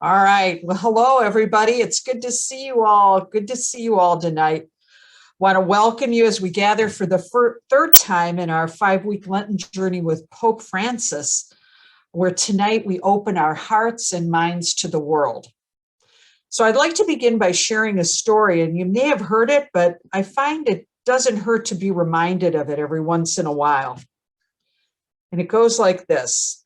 All right. Well, hello, everybody. It's good to see you all. Good to see you all tonight. Want to welcome you as we gather for the third time in our 5-week Lenten journey with Pope Francis, where tonight we open our hearts and minds to the world. So I'd like to begin by sharing a story, and you may have heard it, but I find it doesn't hurt to be reminded of it every once in a while. And it goes like this.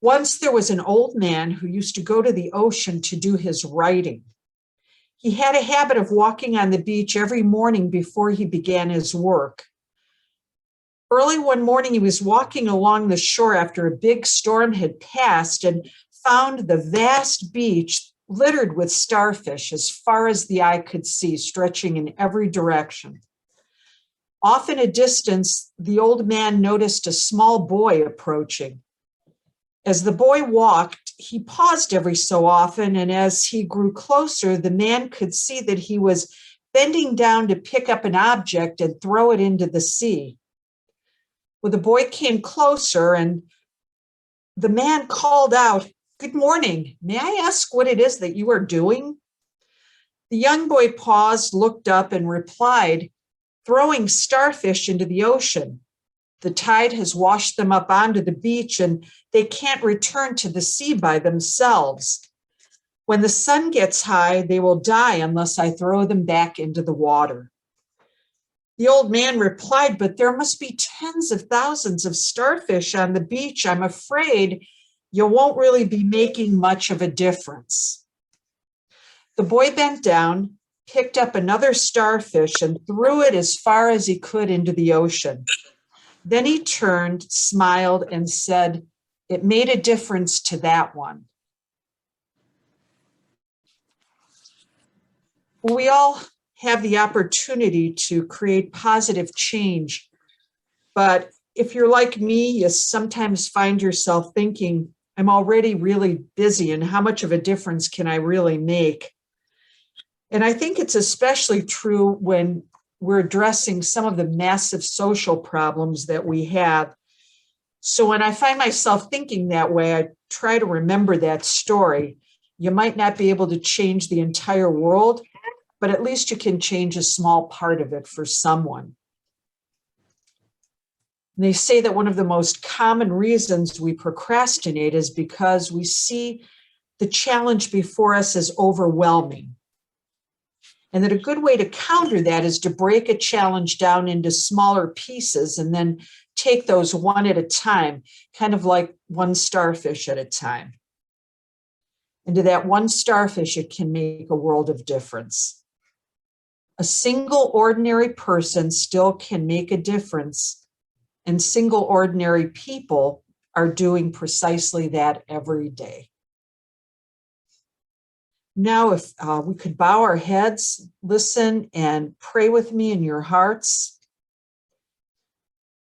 Once there was an old man who used to go to the ocean to do his writing. He had a habit of walking on the beach every morning before he began his work. Early one morning, he was walking along the shore after a big storm had passed and found the vast beach littered with starfish as far as the eye could see, stretching in every direction. Off in a distance, the old man noticed a small boy approaching. As the boy walked, he paused every so often, and as he grew closer, the man could see that he was bending down to pick up an object and throw it into the sea. Well, the boy came closer, and the man called out, "Good morning. May I ask what it is that you are doing?" The young boy paused, looked up, and replied, "Throwing starfish into the ocean. The tide has washed them up onto the beach and they can't return to the sea by themselves. When the sun gets high, they will die unless I throw them back into the water." The old man replied, "But there must be tens of thousands of starfish on the beach. I'm afraid you won't really be making much of a difference." The boy bent down, picked up another starfish, and threw it as far as he could into the ocean. Then he turned, smiled, and said, "It made a difference to that one." Well, we all have the opportunity to create positive change, but if you're like me, you sometimes find yourself thinking, I'm already really busy, and how much of a difference can I really make? And I think it's especially true when we're addressing some of the massive social problems that we have. So when I find myself thinking that way, I try to remember that story. You might not be able to change the entire world, but at least you can change a small part of it for someone. And they say that one of the most common reasons we procrastinate is because we see the challenge before us as overwhelming. And that a good way to counter that is to break a challenge down into smaller pieces and then take those one at a time, kind of like one starfish at a time. And to that one starfish, it can make a world of difference. A single ordinary person still can make a difference, and single ordinary people are doing precisely that every day. Now, if we could bow our heads, listen, and pray with me in your hearts.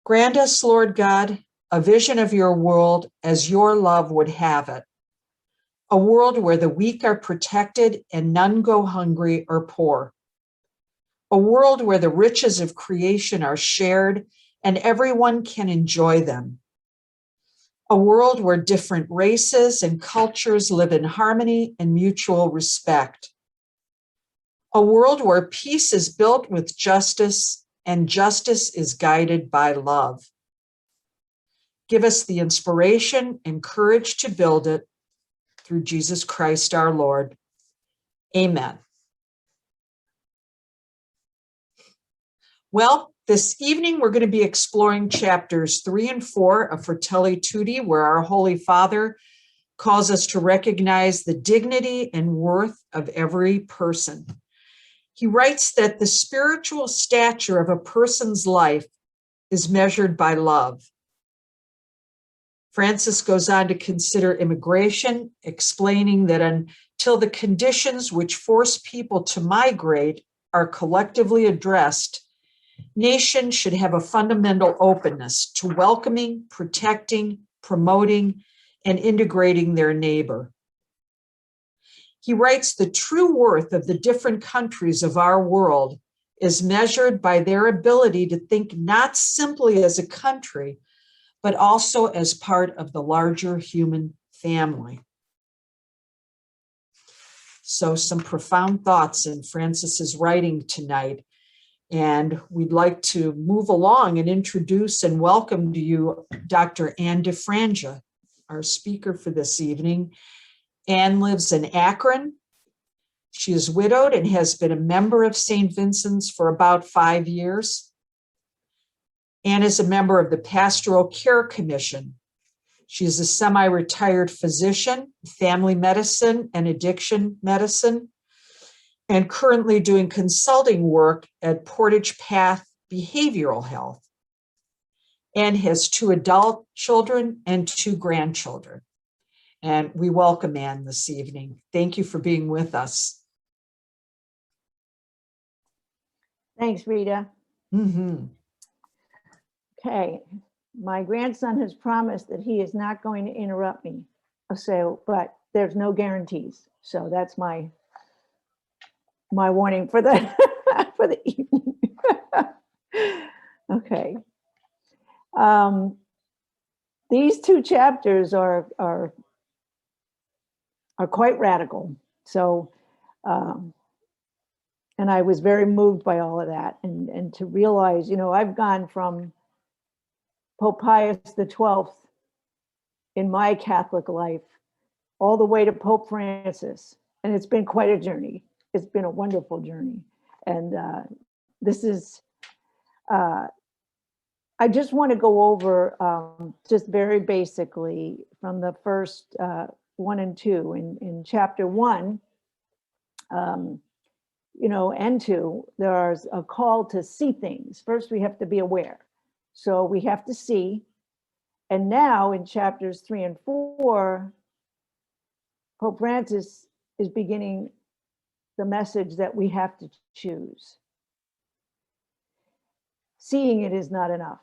Grant us, Lord God, a vision of your world as your love would have it. A world where the weak are protected and none go hungry or poor. A world where the riches of creation are shared and everyone can enjoy them. A world where different races and cultures live in harmony and mutual respect. A world where peace is built with justice and justice is guided by love. Give us the inspiration and courage to build it through Jesus Christ our Lord. Amen. Well, this evening, we're going to be exploring chapters 3 and 4 of Fratelli Tutti, where our Holy Father calls us to recognize the dignity and worth of every person. He writes that the spiritual stature of a person's life is measured by love. Francis goes on to consider immigration, explaining that until the conditions which force people to migrate are collectively addressed, nations should have a fundamental openness to welcoming, protecting, promoting, and integrating their neighbor. He writes, the true worth of the different countries of our world is measured by their ability to think not simply as a country, but also as part of the larger human family. So some profound thoughts in Francis's writing tonight. And we'd like to move along and introduce and welcome to you Dr. Anne DeFranja, our speaker for this evening. Anne lives in Akron. She is widowed and has been a member of St. Vincent's for about 5 years. Anne is a member of the Pastoral Care Commission. She is a semi-retired physician, family medicine and addiction medicine, and currently doing consulting work at Portage Path Behavioral Health. Anne has 2 adult children and 2 grandchildren. And we welcome Anne this evening. Thank you for being with us. Thanks, Rita. Mm-hmm. Okay, my grandson has promised that he is not going to interrupt me. So, but there's no guarantees. So that's my warning for the for the evening. Okay. These 2 chapters are quite radical. So, and I was very moved by all of that, and to realize, you know, I've gone from Pope Pius XII in my Catholic life all the way to Pope Francis, and it's been quite a journey. It's been a wonderful journey, and this is. I just want to go over just very basically from the first 1 and 2 in chapter 1. You know, and 2, there's a call to see things. First, we have to be aware. So we have to see. And now in chapters 3 and 4, Pope Francis is beginning the message that we have to choose. Seeing it is not enough.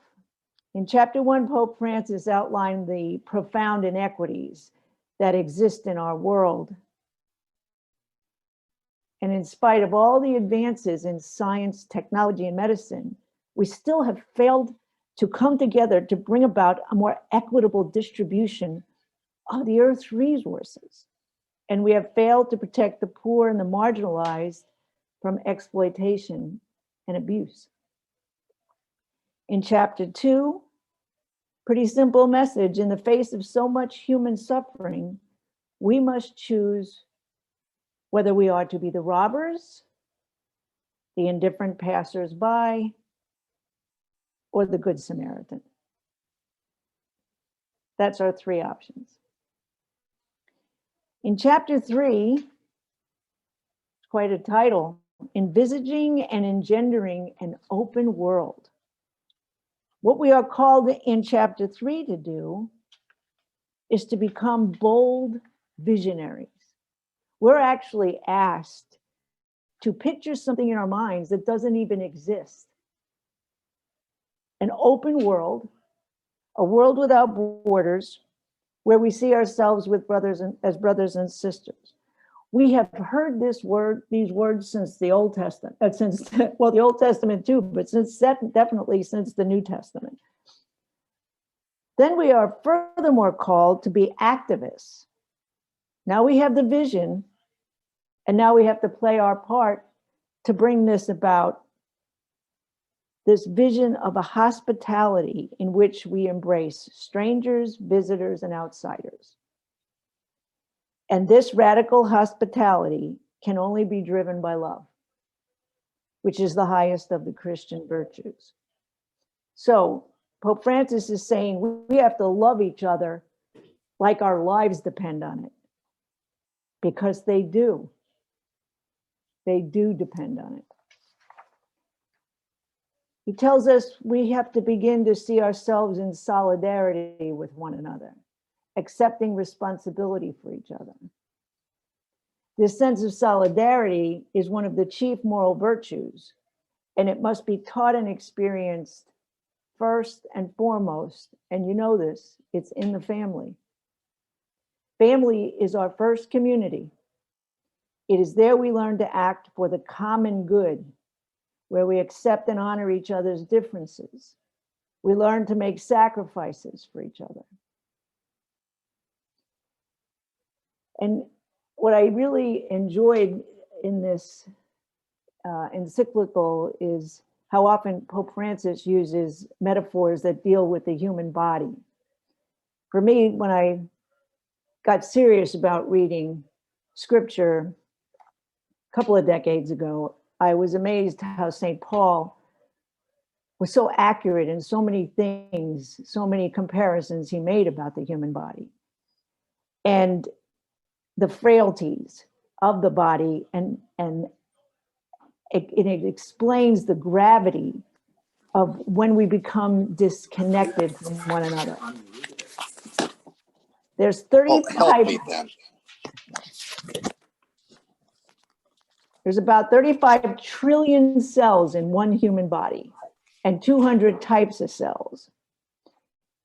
In chapter 1, Pope Francis outlined the profound inequities that exist in our world. And in spite of all the advances in science, technology, and medicine, we still have failed to come together to bring about a more equitable distribution of the Earth's resources. And we have failed to protect the poor and the marginalized from exploitation and abuse. In chapter 2, pretty simple message: in the face of so much human suffering, we must choose whether we are to be the robbers, the indifferent passers-by, or the Good Samaritan. That's our 3 options. In chapter 3, quite a title, Envisaging and Engendering an Open World. What we are called in chapter 3 to do is to become bold visionaries. We're actually asked to picture something in our minds that doesn't even exist. An open world, a world without borders, where we see ourselves with as brothers and sisters. We have heard these words since the Old Testament, well, the Old Testament too, but definitely since the New Testament. Then we are furthermore called to be activists. Now we have the vision, and now we have to play our part to bring this about, this vision of a hospitality in which we embrace strangers, visitors, and outsiders. And this radical hospitality can only be driven by love, which is the highest of the Christian virtues. So Pope Francis is saying we have to love each other like our lives depend on it, because they do. They do depend on it. He tells us we have to begin to see ourselves in solidarity with one another, accepting responsibility for each other. This sense of solidarity is one of the chief moral virtues, and it must be taught and experienced first and foremost. And you know this, it's in the family. Family is our first community. It is there we learn to act for the common good, where we accept and honor each other's differences. We learn to make sacrifices for each other. And what I really enjoyed in this encyclical is how often Pope Francis uses metaphors that deal with the human body. For me, when I got serious about reading scripture a couple of decades ago, I was amazed how St. Paul was so accurate in so many things, so many comparisons he made about the human body and the frailties of the body, and it explains the gravity of when we become disconnected from one another. There's 35. Oh, help me then. There's about 35 trillion cells in one human body and 200 types of cells.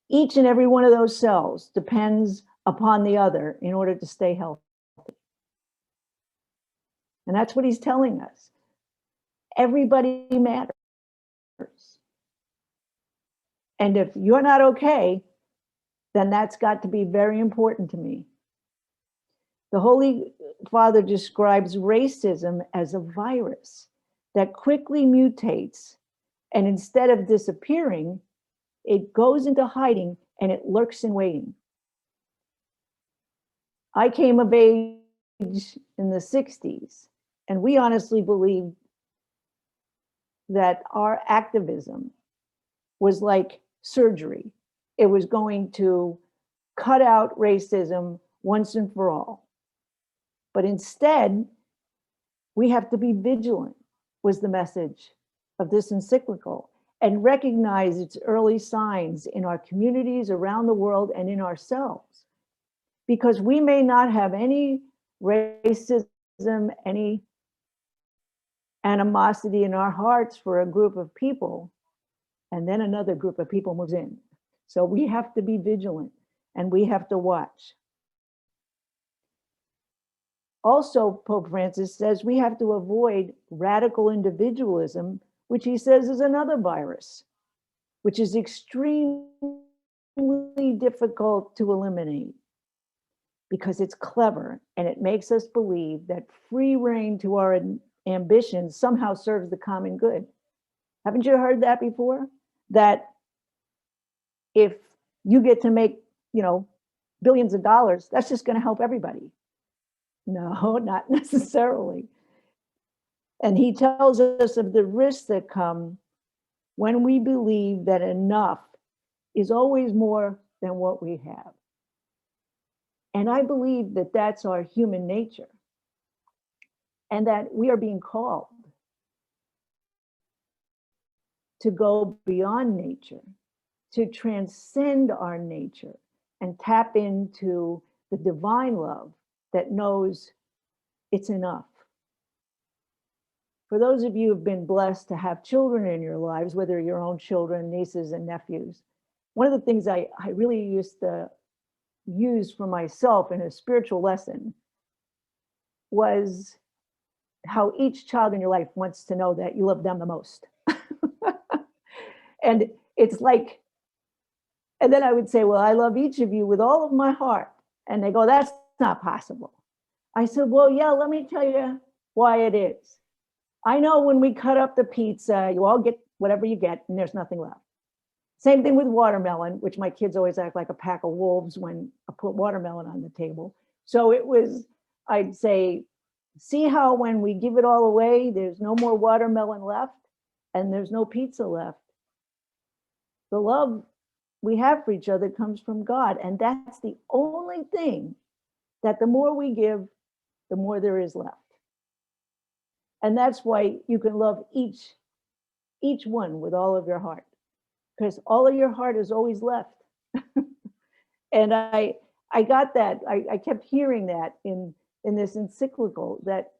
Each and every one of those cells depends upon the other in order to stay healthy. And that's what he's telling us. Everybody matters. And if you're not okay, then that's got to be very important to me. The Holy Father describes racism as a virus that quickly mutates, and instead of disappearing, it goes into hiding and it lurks in waiting. I came of age in the 60s, and we honestly believed that our activism was like surgery. It was going to cut out racism once and for all. But instead, we have to be vigilant, was the message of this encyclical, and recognize its early signs in our communities around the world and in ourselves. Because we may not have any racism, any animosity in our hearts for a group of people, and then another group of people moves in. So we have to be vigilant and we have to watch. Also, Pope Francis says we have to avoid radical individualism, which he says is another virus, which is extremely difficult to eliminate because it's clever and it makes us believe that free rein to our ambitions somehow serves the common good. Haven't you heard that before? That if you get to make, billions of dollars, that's just going to help everybody. No, not necessarily. And he tells us of the risks that come when we believe that enough is always more than what we have. And I believe that that's our human nature, and that we are being called to go beyond nature, to transcend our nature and tap into the divine love that knows it's enough. For those of you who've been blessed to have children in your lives, whether your own children, nieces and nephews, one of the things I really used to use for myself in a spiritual lesson was how each child in your life wants to know that you love them the most. And it's like, and then I would say, well, I love each of you with all of my heart. And they go, that's not possible. I said, well, yeah, let me tell you why it is. I know when we cut up the pizza, you all get whatever you get and there's nothing left. Same thing with watermelon, which my kids always act like a pack of wolves when I put watermelon on the table. So it was, I'd say, see how when we give it all away, there's no more watermelon left and there's no pizza left. The love we have for each other comes from God. And that's the only thing that the more we give, the more there is left. And that's why you can love each one with all of your heart, because all of your heart is always left. And I got that. I kept hearing that in this encyclical, that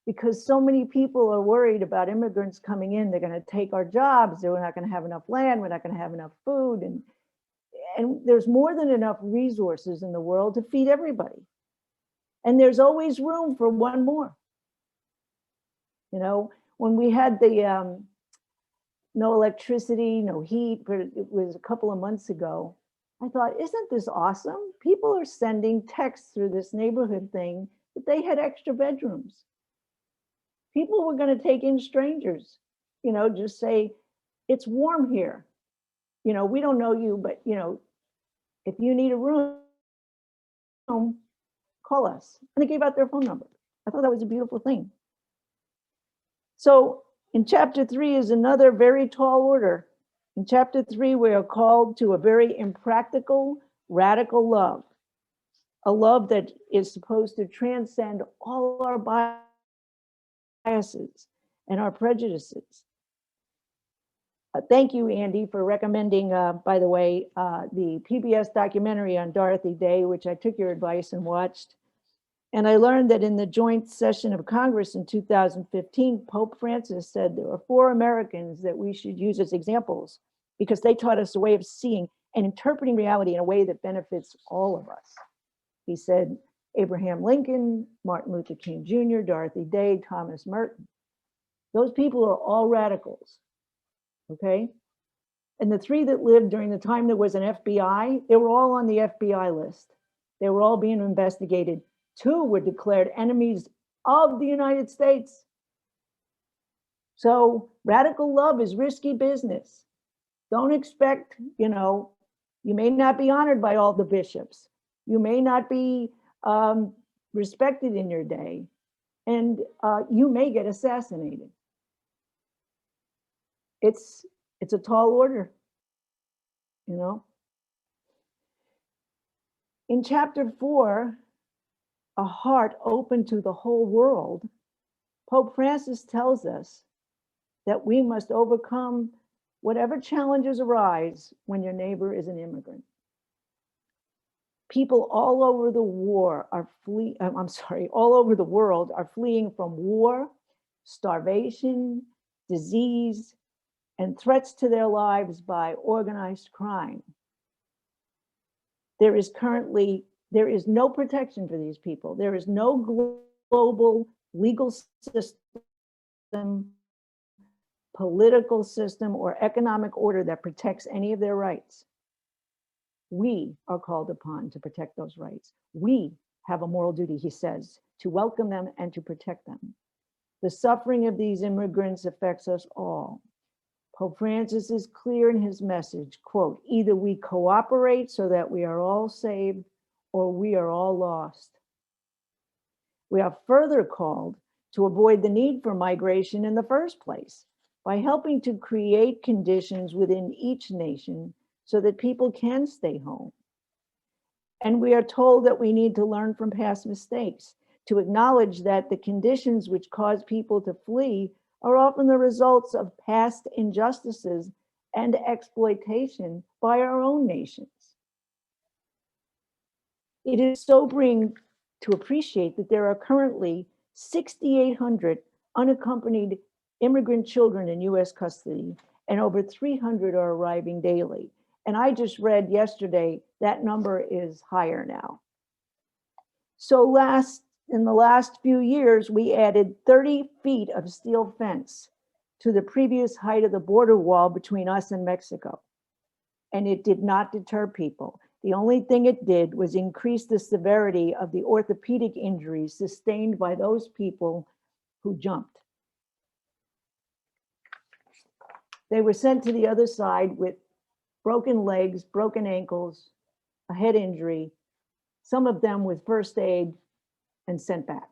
because so many people are worried about immigrants coming in, they're going to take our jobs, we're not going to have enough land, we're not going to have enough food. And there's more than enough resources in the world to feed everybody. And there's always room for one more. When we had the no electricity, no heat, but it was a couple of months ago, I thought, isn't this awesome? People are sending texts through this neighborhood thing that they had extra bedrooms. People were going to take in strangers, just say, it's warm here. We don't know you, but, if you need a room, call us. And they gave out their phone number. I thought that was a beautiful thing. So in chapter 3 is another very tall order. In chapter 3, we are called to a very impractical, radical love. A love that is supposed to transcend all our biases and our prejudices. Thank you, Andy, for recommending, by the way, the PBS documentary on Dorothy Day, which I took your advice and watched. And I learned that in the joint session of Congress in 2015, Pope Francis said there were 4 Americans that we should use as examples because they taught us a way of seeing and interpreting reality in a way that benefits all of us. He said Abraham Lincoln, Martin Luther King Jr., Dorothy Day, Thomas Merton. Those people are all radicals, okay? And the 3 that lived during the time there was an FBI, they were all on the FBI list. They were all being investigated. 2 were declared enemies of the United States. So radical love is risky business. Don't expect, you may not be honored by all the bishops. You may not be respected in your day, and you may get assassinated. It's a tall order, In chapter 4, a heart open to the whole world, Pope Francis tells us that we must overcome whatever challenges arise when your neighbor is an immigrant. People all over the world are fleeing from war, starvation, disease, and threats to their lives by organized crime. There is no protection for these people. There is no global legal system, political system, or economic order that protects any of their rights. We are called upon to protect those rights. We have a moral duty, he says, to welcome them and to protect them. The suffering of these immigrants affects us all. Pope Francis is clear in his message, quote, either we cooperate so that we are all saved or we are all lost. We are further called to avoid the need for migration in the first place by helping to create conditions within each nation so that people can stay home. And we are told that we need to learn from past mistakes, to acknowledge that the conditions which cause people to flee are often the results of past injustices and exploitation by our own nations. It is sobering to appreciate that there are currently 6,800 unaccompanied immigrant children in US custody, and over 300 are arriving daily. And I just read yesterday that number is higher now. So in the last few years, we added 30 feet of steel fence to the previous height of the border wall between us and Mexico. And it did not deter people. The only thing it did was increase the severity of the orthopedic injuries sustained by those people who jumped. They were sent to the other side with broken legs, broken ankles, a head injury, some of them with first aid, and sent back.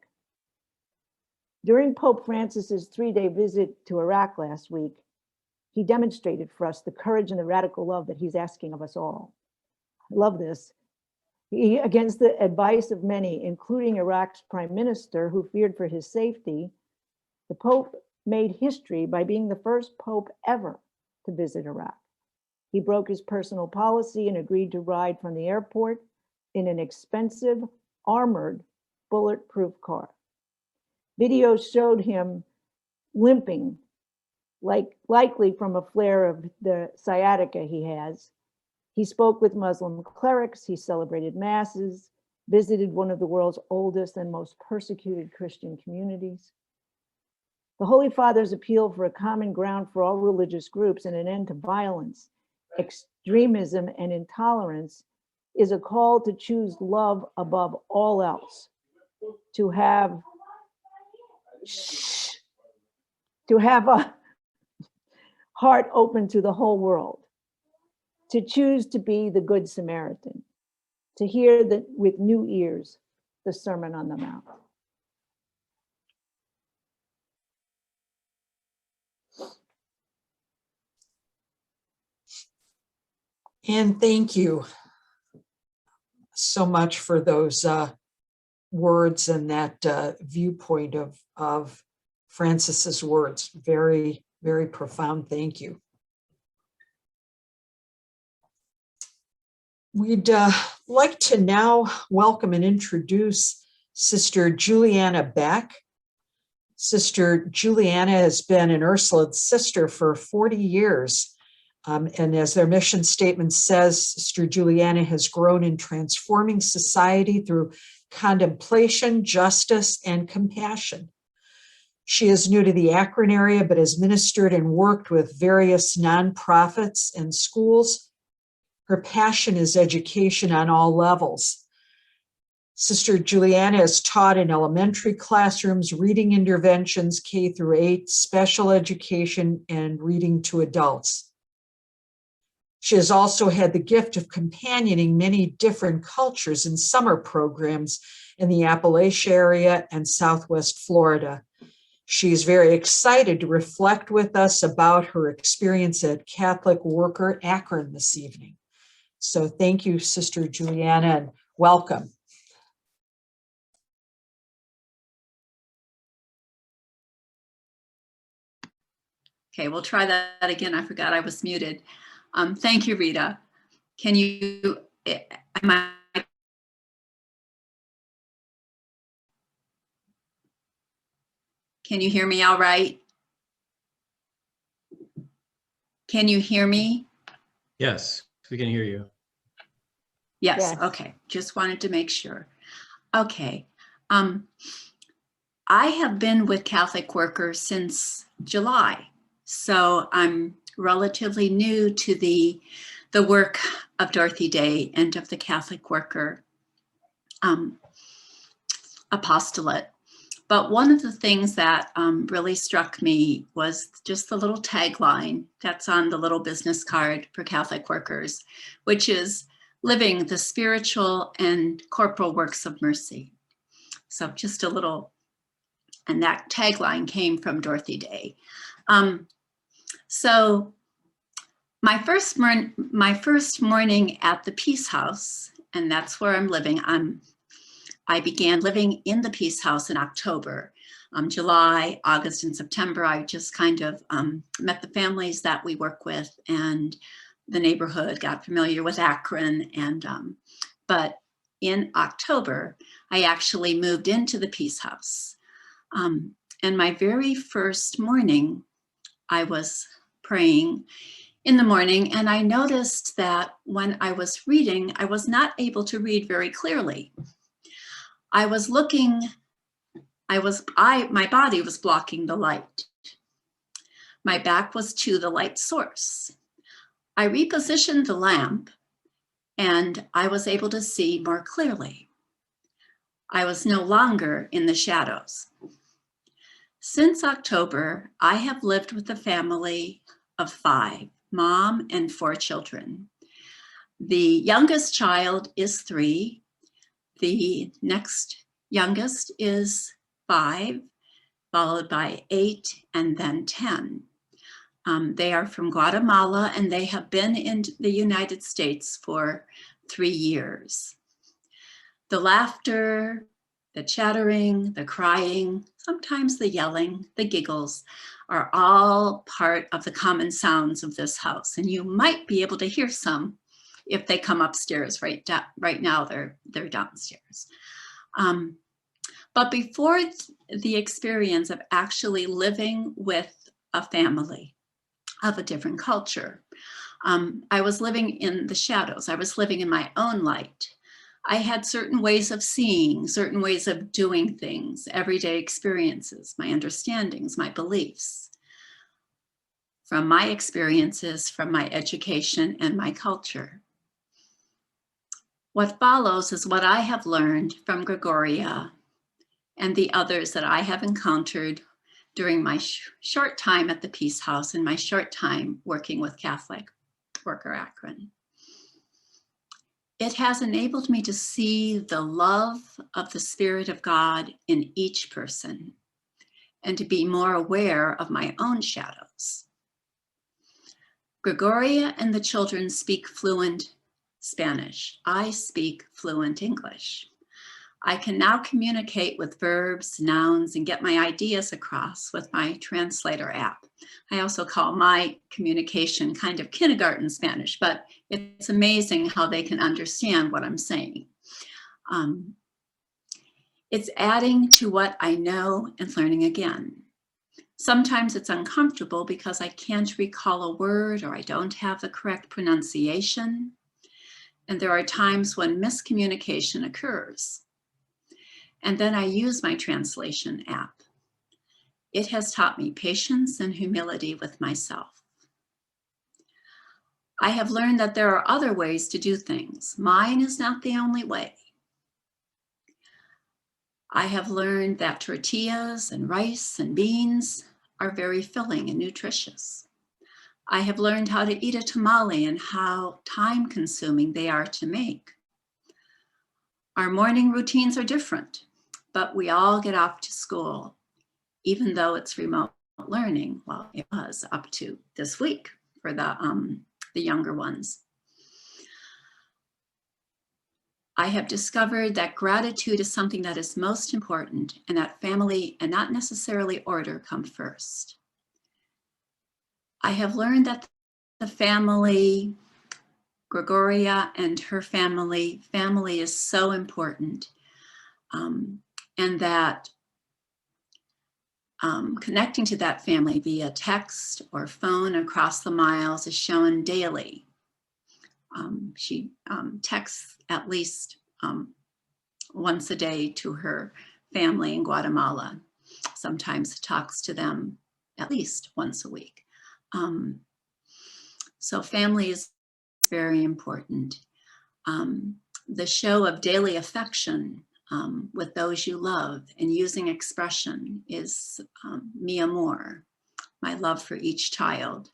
During Pope Francis's 3-day visit to Iraq last week, he demonstrated for us the courage and the radical love that he's asking of us all. I love this. Against the advice of many, including Iraq's prime minister, who feared for his safety, the Pope made history by being the first Pope ever to visit Iraq. He broke his personal policy and agreed to ride from the airport in an expensive, armored, bulletproof car. Videos showed him limping, likely from a flare of the sciatica he has. He spoke with Muslim clerics, he celebrated masses, visited one of the world's oldest and most persecuted Christian communities. The Holy Father's appeal for a common ground for all religious groups and an end to violence, extremism, and intolerance is a call to choose love above all else. to have a heart open to the whole world, to choose to be the Good Samaritan, to hear with new ears the Sermon on the Mount. And thank you so much for those words and that viewpoint of Francis's words. Very, very profound. Thank you. We'd like to now welcome and introduce Sister Juliana Beck. Sister Juliana has been an Ursuline sister for 40 years. And as their mission statement says, Sister Juliana has grown in transforming society through contemplation, justice, and compassion. She is new to the Akron area, but has ministered and worked with various nonprofits and schools. Her passion is education on all levels. Sister Juliana has taught in elementary classrooms, reading interventions, K through 8, special education, and reading to adults. She has also had the gift of companioning many different cultures in summer programs in the Appalachia area and Southwest Florida. She's very excited to reflect with us about her experience at Catholic Worker Akron this evening. So thank you, Sister Juliana, and welcome. Okay, we'll try that again. I forgot I was muted. Thank you, Rita. Can you hear me all right? Can you hear me? Yes, we can hear you. Yes. Okay. Just wanted to make sure. Okay. I have been with Catholic Workers since July, so I'm relatively new to the work of Dorothy Day and of the Catholic Worker apostolate. But one of the things that really struck me was just the little tagline that's on the little business card for Catholic Workers, which is living the spiritual and corporal works of mercy. So just a little, and that tagline came from Dorothy Day. So my first morning at the Peace House, and that's where I'm living. I began living in the Peace House in October. July, August, and September, I just kind of met the families that we work with and the neighborhood, got familiar with Akron. And but in October, I actually moved into the Peace House. And my very first morning, I was praying in the morning, and I noticed that when I was reading, I was not able to read very clearly. I was looking, my body was blocking the light. My back was to the light source. I repositioned the lamp and I was able to see more clearly. I was no longer in the shadows. Since October, I have lived with a family of 5, mom and 4 children. The youngest child is 3. The next youngest is 5, followed by 8, and then 10. They are from Guatemala, and they have been in the United States for 3 years. The laughter, the chattering, the crying, sometimes the yelling, the giggles are all part of the common sounds of this house. And you might be able to hear some if they come upstairs. Right now, they're downstairs. But before the experience of actually living with a family of a different culture, I was living in the shadows. I was living in my own light. I had certain ways of seeing, certain ways of doing things, everyday experiences, my understandings, my beliefs, from my experiences, from my education and my culture. What follows is what I have learned from Gregoria and the others that I have encountered during my short time at the Peace House and my short time working with Catholic Worker Akron. It has enabled me to see the love of the Spirit of God in each person and to be more aware of my own shadows. Gregoria and the children speak fluent Spanish. I speak fluent English. I can now communicate with verbs, nouns, and get my ideas across with my translator app. I also call my communication kind of kindergarten Spanish, but it's amazing how they can understand what I'm saying. It's adding to what I know and learning again. Sometimes it's uncomfortable because I can't recall a word or I don't have the correct pronunciation. And there are times when miscommunication occurs. And then I use my translation app. It has taught me patience and humility with myself. I have learned that there are other ways to do things. Mine is not the only way. I have learned that tortillas and rice and beans are very filling and nutritious. I have learned how to eat a tamale and how time-consuming they are to make. Our morning routines are different, but we all get off to school, even though it's remote learning. Well, it was up to this week for the younger ones. I have discovered that gratitude is something that is most important and that family and not necessarily order come first. I have learned that the family, Gregoria and her family is so important, and that connecting to that family via text or phone across the miles is shown daily. She texts at least once a day to her family in Guatemala. Sometimes talks to them at least once a week. So family is very important. The show of daily affection with those you love and using expression is mi amor, my love for each child.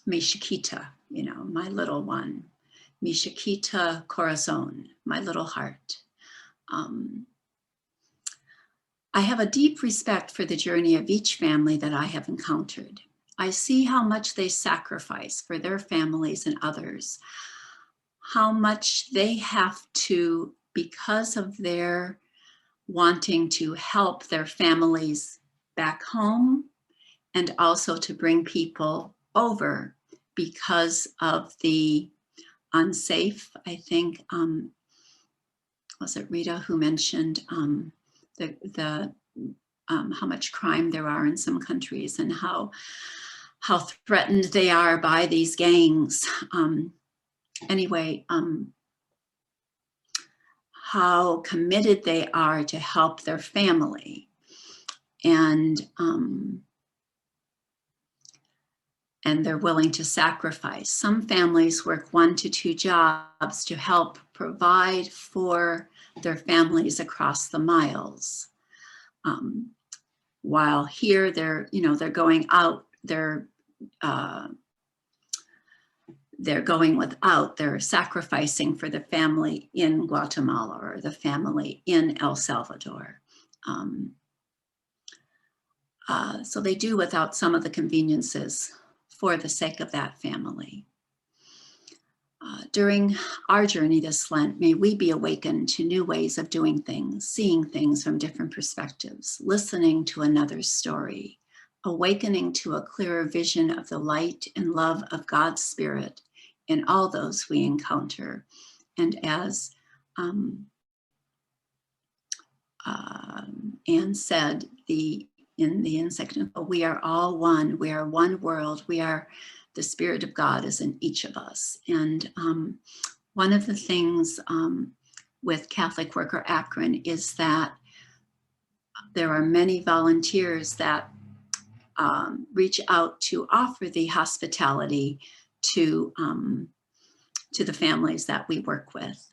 Mi chiquita, you know, my little one. Mi chiquita corazón, my little heart. I have a deep respect for the journey of each family that I have encountered. I see how much they sacrifice for their families and others, how much they have to, because of their wanting to help their families back home and also to bring people over because of the unsafe, I think, was it Rita who mentioned how much crime there are in some countries and how threatened they are by these gangs. How committed they are to help their family. And they're willing to sacrifice. Some families work 1 to 2 jobs to help provide for their families across the miles. While here they're going out, they're going without, they're sacrificing for the family in Guatemala or the family in El Salvador. So they do without some of the conveniences for the sake of that family. During our journey this Lent, may we be awakened to new ways of doing things, seeing things from different perspectives, listening to another's story, awakening to a clearer vision of the light and love of God's Spirit in all those we encounter. And as Anne said, in the encyclical, we are all one, we are one world, the Spirit of God is in each of us. And one of the things with Catholic Worker Akron is that there are many volunteers that reach out to offer the hospitality to the families that we work with.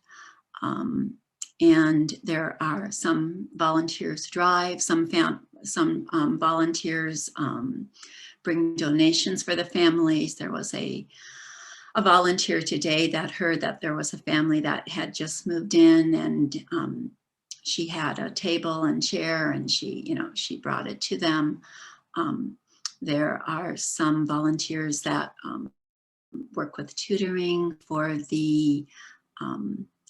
And there are some volunteers drive, some volunteers bring donations for the families. There was a volunteer today that heard that there was a family that had just moved in, and she had a table and chair, and she brought it to them. There are some volunteers that work with tutoring for the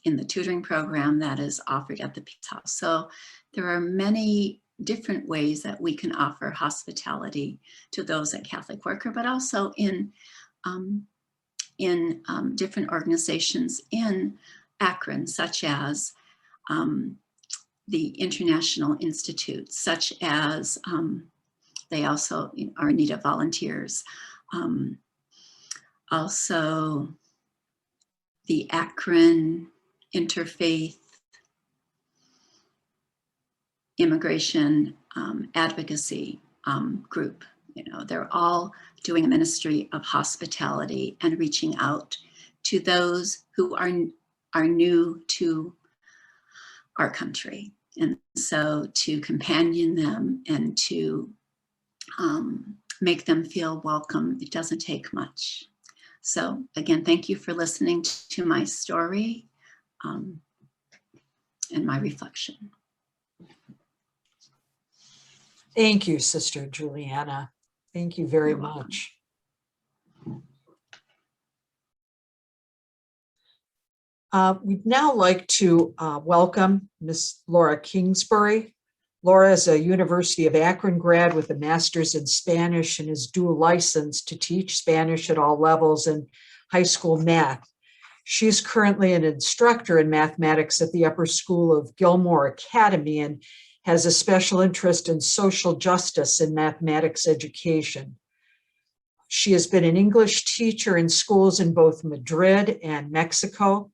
in the tutoring program that is offered at the Peace House. So there are many different ways that we can offer hospitality to those at Catholic Worker, but also in different organizations in Akron, such as the International Institute, such as they also are in need of volunteers. Also, the Akron Interfaith Immigration Advocacy group. They're all doing a ministry of hospitality and reaching out to those who are new to our country. And so to companion them and to make them feel welcome, it doesn't take much. So again, thank you for listening to my story and my reflection. Thank you, Sister Juliana. Thank you very much. We'd now like to welcome Miss Laura Kingsbury. Laura is a University of Akron grad with a master's in Spanish and is dual licensed to teach Spanish at all levels and high school math. She's currently an instructor in mathematics at the Upper School of Gilmore Academy and has a special interest in social justice in mathematics education. She has been an English teacher in schools in both Madrid and Mexico.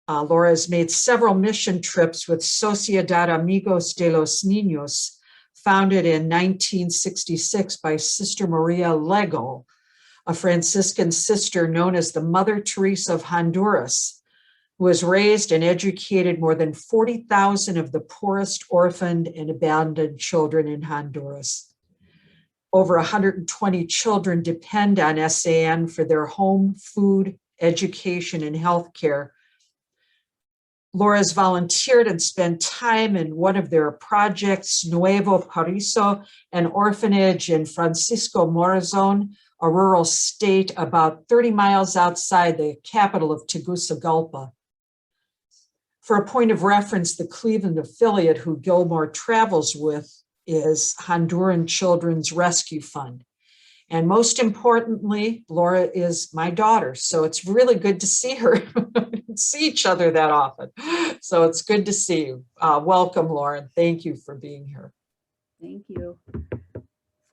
Laura has made several mission trips with Sociedad Amigos de los Niños, founded in 1966 by Sister Maria Lego, a Franciscan sister known as the Mother Teresa of Honduras, who has raised and educated more than 40,000 of the poorest orphaned and abandoned children in Honduras. Over 120 children depend on SAN for their home, food, education, and health care. Laura's volunteered and spent time in one of their projects, Nuevo Paraiso, an orphanage in Francisco Morazon, a rural state about 30 miles outside the capital of Tegucigalpa. For a point of reference, the Cleveland affiliate who Gilmore travels with is Honduran Children's Rescue Fund. And most importantly, Laura is my daughter, so it's really good to see her. We don't see each other that often. So it's good to see you. Welcome, Laura. Thank you for being here. Thank you.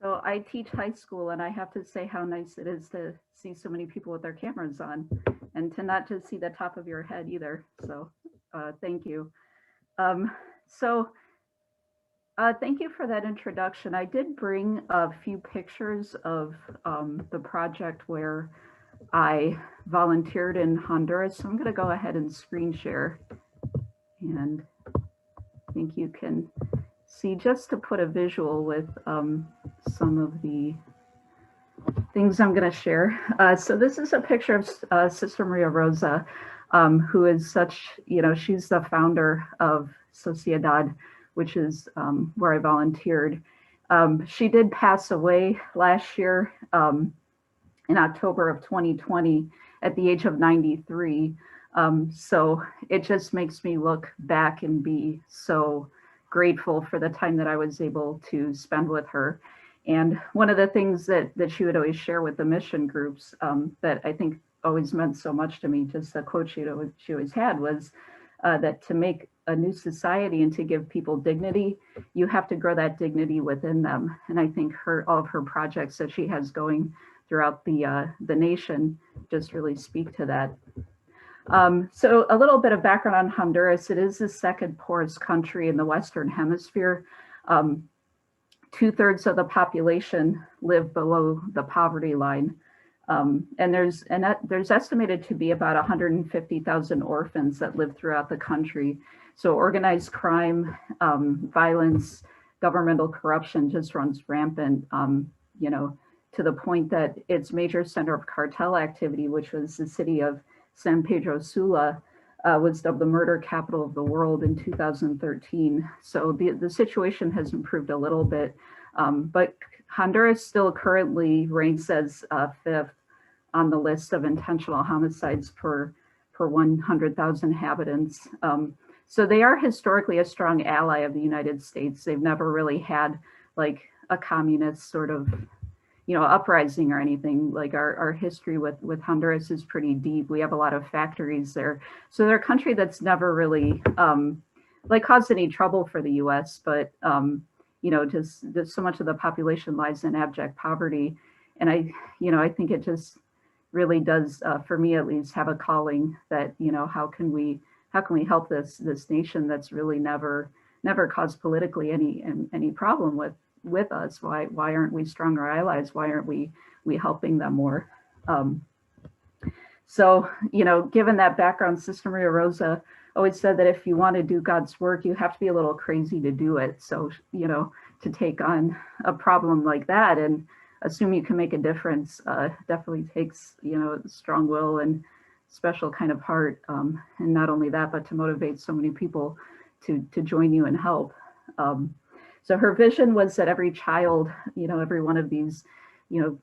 So I teach high school, and I have to say how nice it is to see so many people with their cameras on and to not just see the top of your head either. So thank you. Thank you for that introduction. I did bring a few pictures of the project where I volunteered in Honduras. So I'm going to go ahead and screen share. And I think you can see, just to put a visual with some of the things I'm going to share. So this is a picture of Sister Maria Rosa, who is she's the founder of Sociedad, which is where I volunteered. She did pass away last year in October of 2020 at the age of 93. So it just makes me look back and be so grateful for the time that I was able to spend with her. And one of the things that she would always share with the mission groups that I think always meant so much to me, just a quote she always had, was that to make a new society and to give people dignity, you have to grow that dignity within them. And I think all of her projects that she has going throughout the nation just really speak to that. So a little bit of background on Honduras. It is the second poorest country in the Western Hemisphere. 2/3 of the population live below the poverty line. And there's estimated to be about 150,000 orphans that live throughout the country. So organized crime, violence, governmental corruption just runs rampant, you know, to the point that its major center of cartel activity, which was the city of San Pedro Sula, was dubbed the murder capital of the world in 2013. So the situation has improved a little bit, but Honduras still currently ranks as fifth on the list of intentional homicides per 100,000 inhabitants. So they are historically a strong ally of the United States. They've never really had like a communist sort of, you know, uprising or anything. Like our history with Honduras is pretty deep. We have a lot of factories there. So they're a country that's never really like caused any trouble for the US, but you know, just so much of the population lies in abject poverty. And I think it just really does, for me at least, have a calling that, you know, how can we help this nation that's really never caused politically any problem with us? Why aren't we stronger allies? Why aren't we helping them more? So, you know, given that background, Sister Maria Rosa always said that if you want to do God's work, you have to be a little crazy to do it. So, you know, to take on a problem like that and assume you can make a difference definitely takes, you know, strong will and special kind of heart. And not only that, but to motivate so many people to join you and help. So her vision was that every child, you know, every one of these, you know,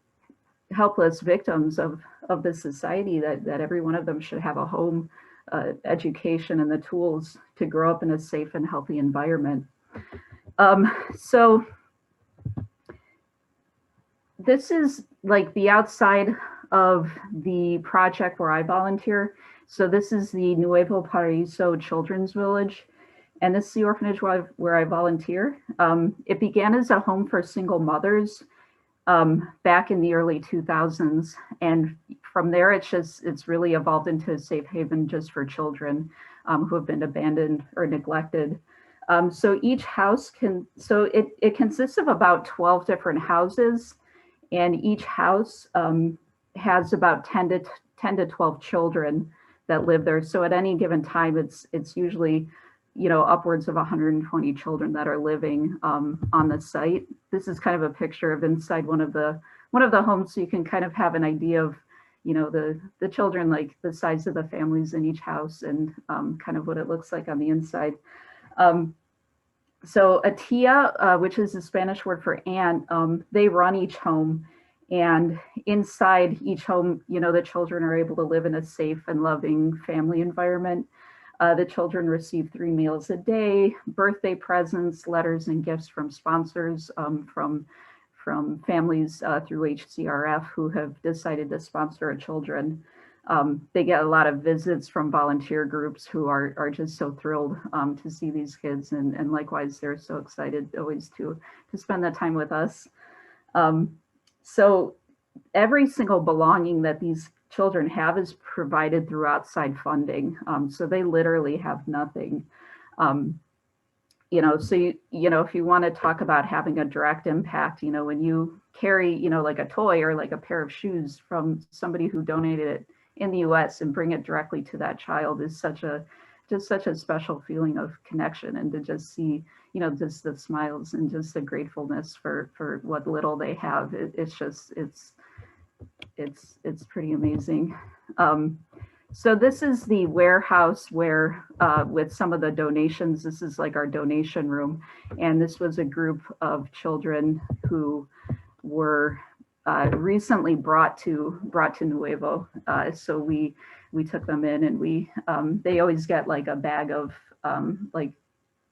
helpless victims of the society, that every one of them should have a home, education, and the tools to grow up in a safe and healthy environment. So this is like the outside of the project where I volunteer. So this is the Nuevo Paraíso Children's Village, and this is the orphanage where I volunteer. It began as a home for single mothers back in the early 2000s, and from there it's really evolved into a safe haven just for children who have been abandoned or neglected. So each house it consists of about 12 different houses, and each house has about 10 to 12 children that live there. So at any given time, it's usually, you know, upwards of 120 children that are living on the site. This is kind of a picture of inside one of the homes, so you can kind of have an idea of, you know, the children, like the size of the families in each house, and kind of what it looks like on the inside. So a tia, which is the Spanish word for aunt, they run each home, and inside each home, you know, the children are able to live in a safe and loving family environment. The children receive 3 meals a day, birthday presents, letters, and gifts from sponsors, from families through HCRF who have decided to sponsor our children. They get a lot of visits from volunteer groups who are just so thrilled to see these kids, and likewise they're so excited always to spend that time with us. So every single belonging that these children have is provided through outside funding. So they literally have nothing. You know, so you know, if you want to talk about having a direct impact, you know, when you carry, you know, like a toy or like a pair of shoes from somebody who donated it in the US and bring it directly to that child is just such a special feeling of connection, and to just see, you know, just the smiles and just the gratefulness for what little they have. It's pretty amazing. So this is the warehouse where, with some of the donations, this is like our donation room. And this was a group of children who were recently brought to Nuevo. So we took them in, and they always get like a bag of like,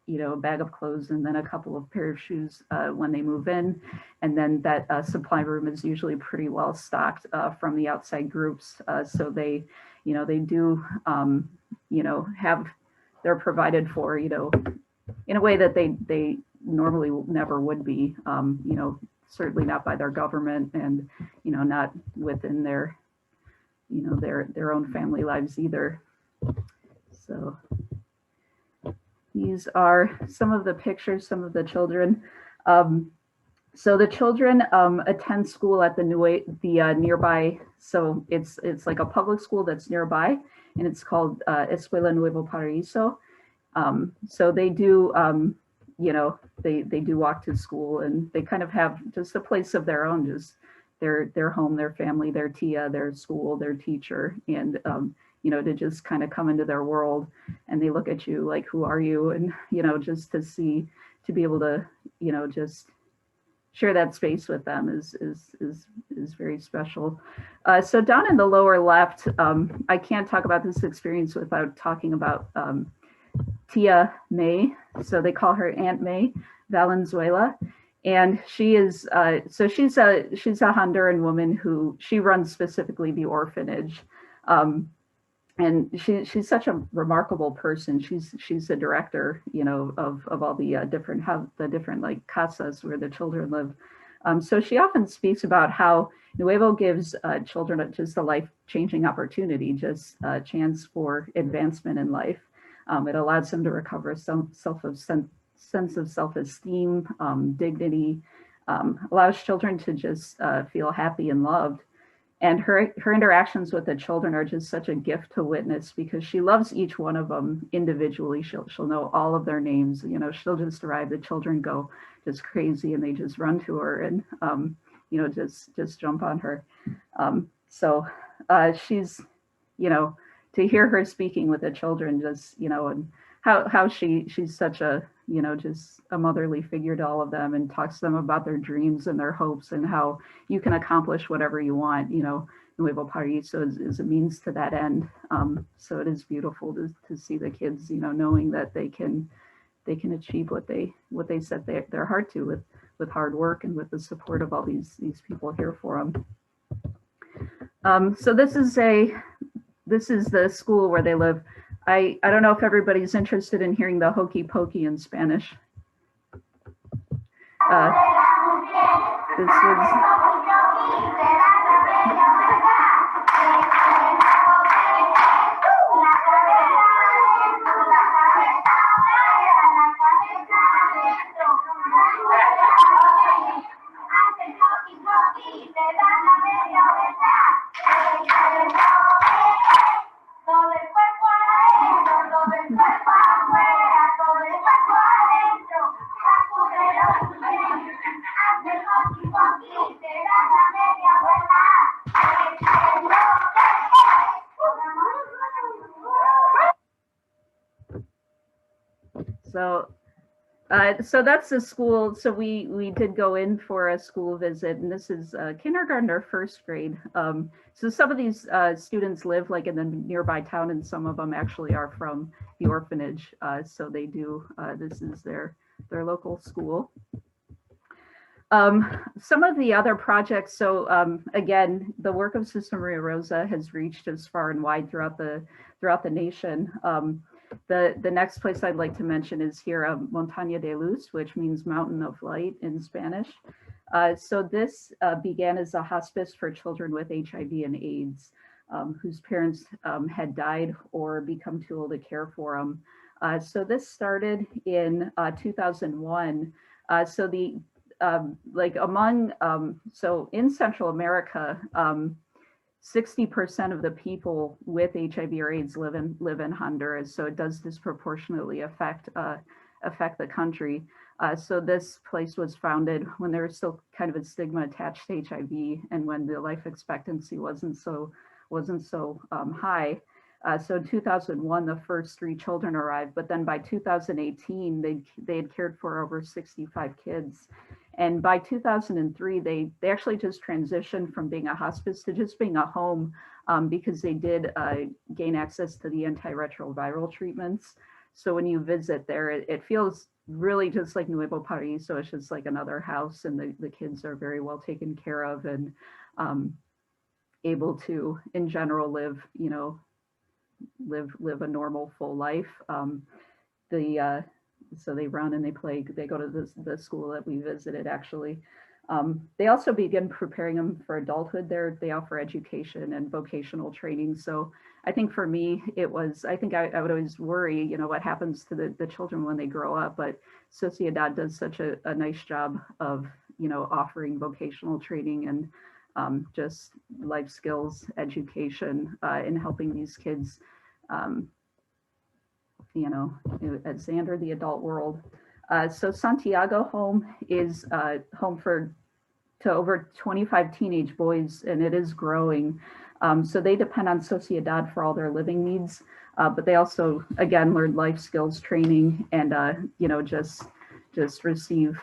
you know, a bag of clothes and then a couple of pair of shoes when they move in. And then that supply room is usually pretty well stocked from the outside groups. So they, you know, they do, you know, they're provided for, you know, in a way that they normally never would be, you know, certainly not by their government, and, you know, not within their, you know, their own family lives either. So these are some of the pictures, some of the children. So the children attend school at the nearby. So it's like a public school that's nearby, and it's called Escuela Nuevo Paraíso. So they do, you know, they do walk to school, and they kind of have just a place of their own, just their home, their family, their tia, their school, their teacher, and you know, to just kind of come into their world, and they look at you like, who are you? And you know, just to be able to, you know, just share that space with them is very special. So down in the lower left, I can't talk about this experience without talking about Tia May. So they call her Aunt May Valenzuela. And she is, so she's a Honduran woman who, she runs specifically the orphanage. And she's such a remarkable person. She's the director, you know, of all the different like casas where the children live. So she often speaks about how Nuevo gives children just a life-changing opportunity, just a chance for advancement in life. It allows them to recover some sense of self-esteem, dignity, allows children to just feel happy and loved. And her interactions with the children are just such a gift to witness, because she loves each one of them individually. She'll know all of their names. You know, she'll just arrive, the children go just crazy, and they just run to her and you know, just jump on her. So she's, you know, to hear her speaking with the children, just, you know, and how she's such a, you know, just a motherly figure to all of them, and talks to them about their dreams and their hopes, and how you can accomplish whatever you want. You know, Nuevo Paraíso is a means to that end. So it is beautiful to see the kids, you know, knowing that they can achieve what they set their heart to, with hard work and with the support of all these people here for them. So this is the school where they live. I don't know if everybody's interested in hearing the hokey pokey in Spanish. This is. So that's the school. So we did go in for a school visit, and this is kindergarten or first grade. So some of these students live like in the nearby town, and some of them actually are from the orphanage. So they do, this is their local school. Some of the other projects, so again, the work of Sister Maria Rosa has reached as far and wide throughout the nation. The next place I'd like to mention is here, Montaña de Luz, which means mountain of light in Spanish. So this began as a hospice for children with HIV and AIDS, whose parents had died or become too old to care for them. So this started in 2001. So the like among, so in Central America, 60% of the people with HIV or AIDS live in Honduras, so it does disproportionately affect the country. So this place was founded when there was still kind of a stigma attached to HIV, and when the life expectancy wasn't so high. So in 2001, the first 3 children arrived, but then by 2018, they had cared for over 65 kids. And by 2003, they actually just transitioned from being a hospice to just being a home, because they did gain access to the antiretroviral treatments. So when you visit there, it feels really just like Nuevo Paraíso. It's just like another house, and the kids are very well taken care of, and able to, in general, live, you know, live a normal full life. So they run and they play, they go to the school that we visited actually. They also begin preparing them for adulthood there. They offer education and vocational training. So I think for me, it was, I think I would always worry, you know, what happens to the children when they grow up, but Sociedad does such a nice job of, offering vocational training and just life skills education in helping these kids, as they enter the adult world. So Santiago Home is home to over 25 teenage boys, and it is growing. So they depend on Sociedad for all their living needs, but they also, again, learn life skills training and, just receive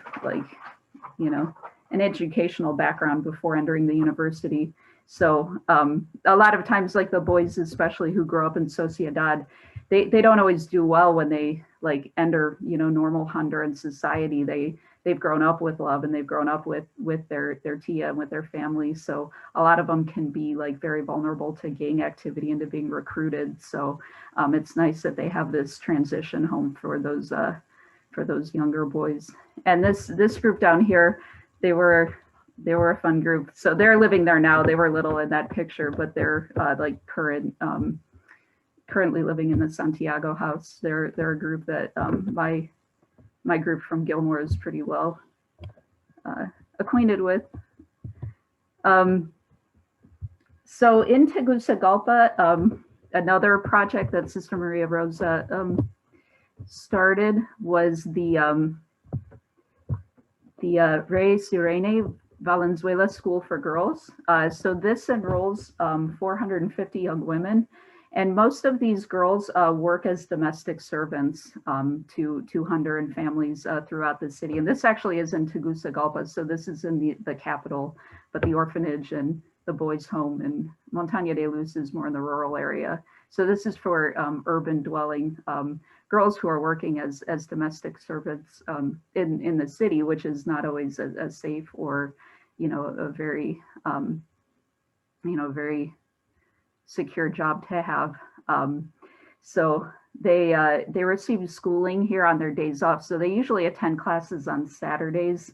an educational background before entering the university. So a lot of times, like the boys, especially who grow up in Sociedad, they don't always do well when they enter, normal Honduran society. They've grown up with love and they've grown up with their tia and with their family. So a lot of them can be very vulnerable to gang activity and to being recruited. So it's nice that they have this transition home for those younger boys. And this group down here, they were a fun group. So they're living there now. They were little in that picture, but they're currently living in the Santiago house. They're a group that my group from Gilmore is pretty well acquainted with. So in Tegucigalpa, another project that Sister Maria Rosa started was the Rey Sirene Valenzuela School for Girls. So this enrolls 450 young women. And most of these girls work as domestic servants to Honduran families throughout the city. And this actually is in Tegucigalpa. So this is in the capital, but the orphanage and the boys' home in Montaña de Luz is more in the rural area. So this is for urban dwelling girls who are working as domestic servants in the city, which is not always a safe or, a very, very secure job to have. So they receive schooling here on their days off. So they usually attend classes on Saturdays.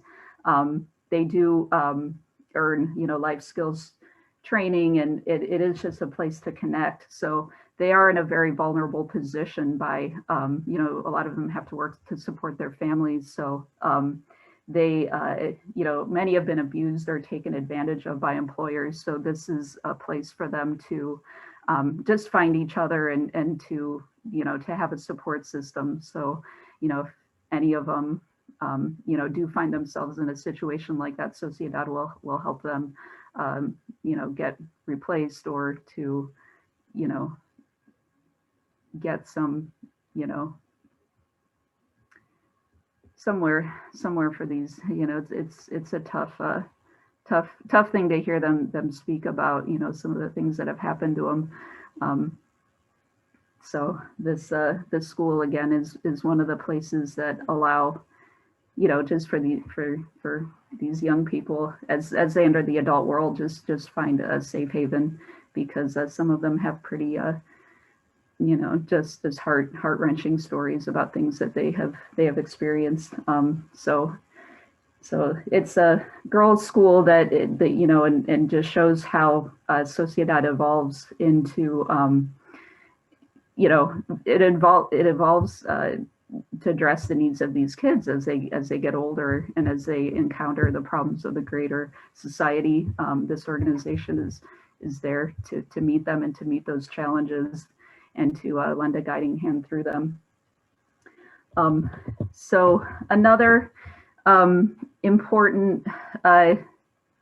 They do earn, life skills training, and it is just a place to connect. So they are in a very vulnerable position by, a lot of them have to work to support their families. So they, many have been abused or taken advantage of by employers. So this is a place for them to just find each other and to, to have a support system. So, if any of them, do find themselves in a situation like that, Sociedad will help them, get replaced or to, get some, somewhere for these, it's a tough thing to hear them speak about, some of the things that have happened to them. So this school again is one of the places that allow, just for these young people as they enter the adult world, just find a safe haven, because some of them have pretty just as heart-wrenching stories about things that they have experienced. So it's a girls' school that and just shows how Sociedad evolves into it evolves to address the needs of these kids as they get older and as they encounter the problems of the greater society. This organization is there to meet them and to meet those challenges and to lend a guiding hand through them. So another important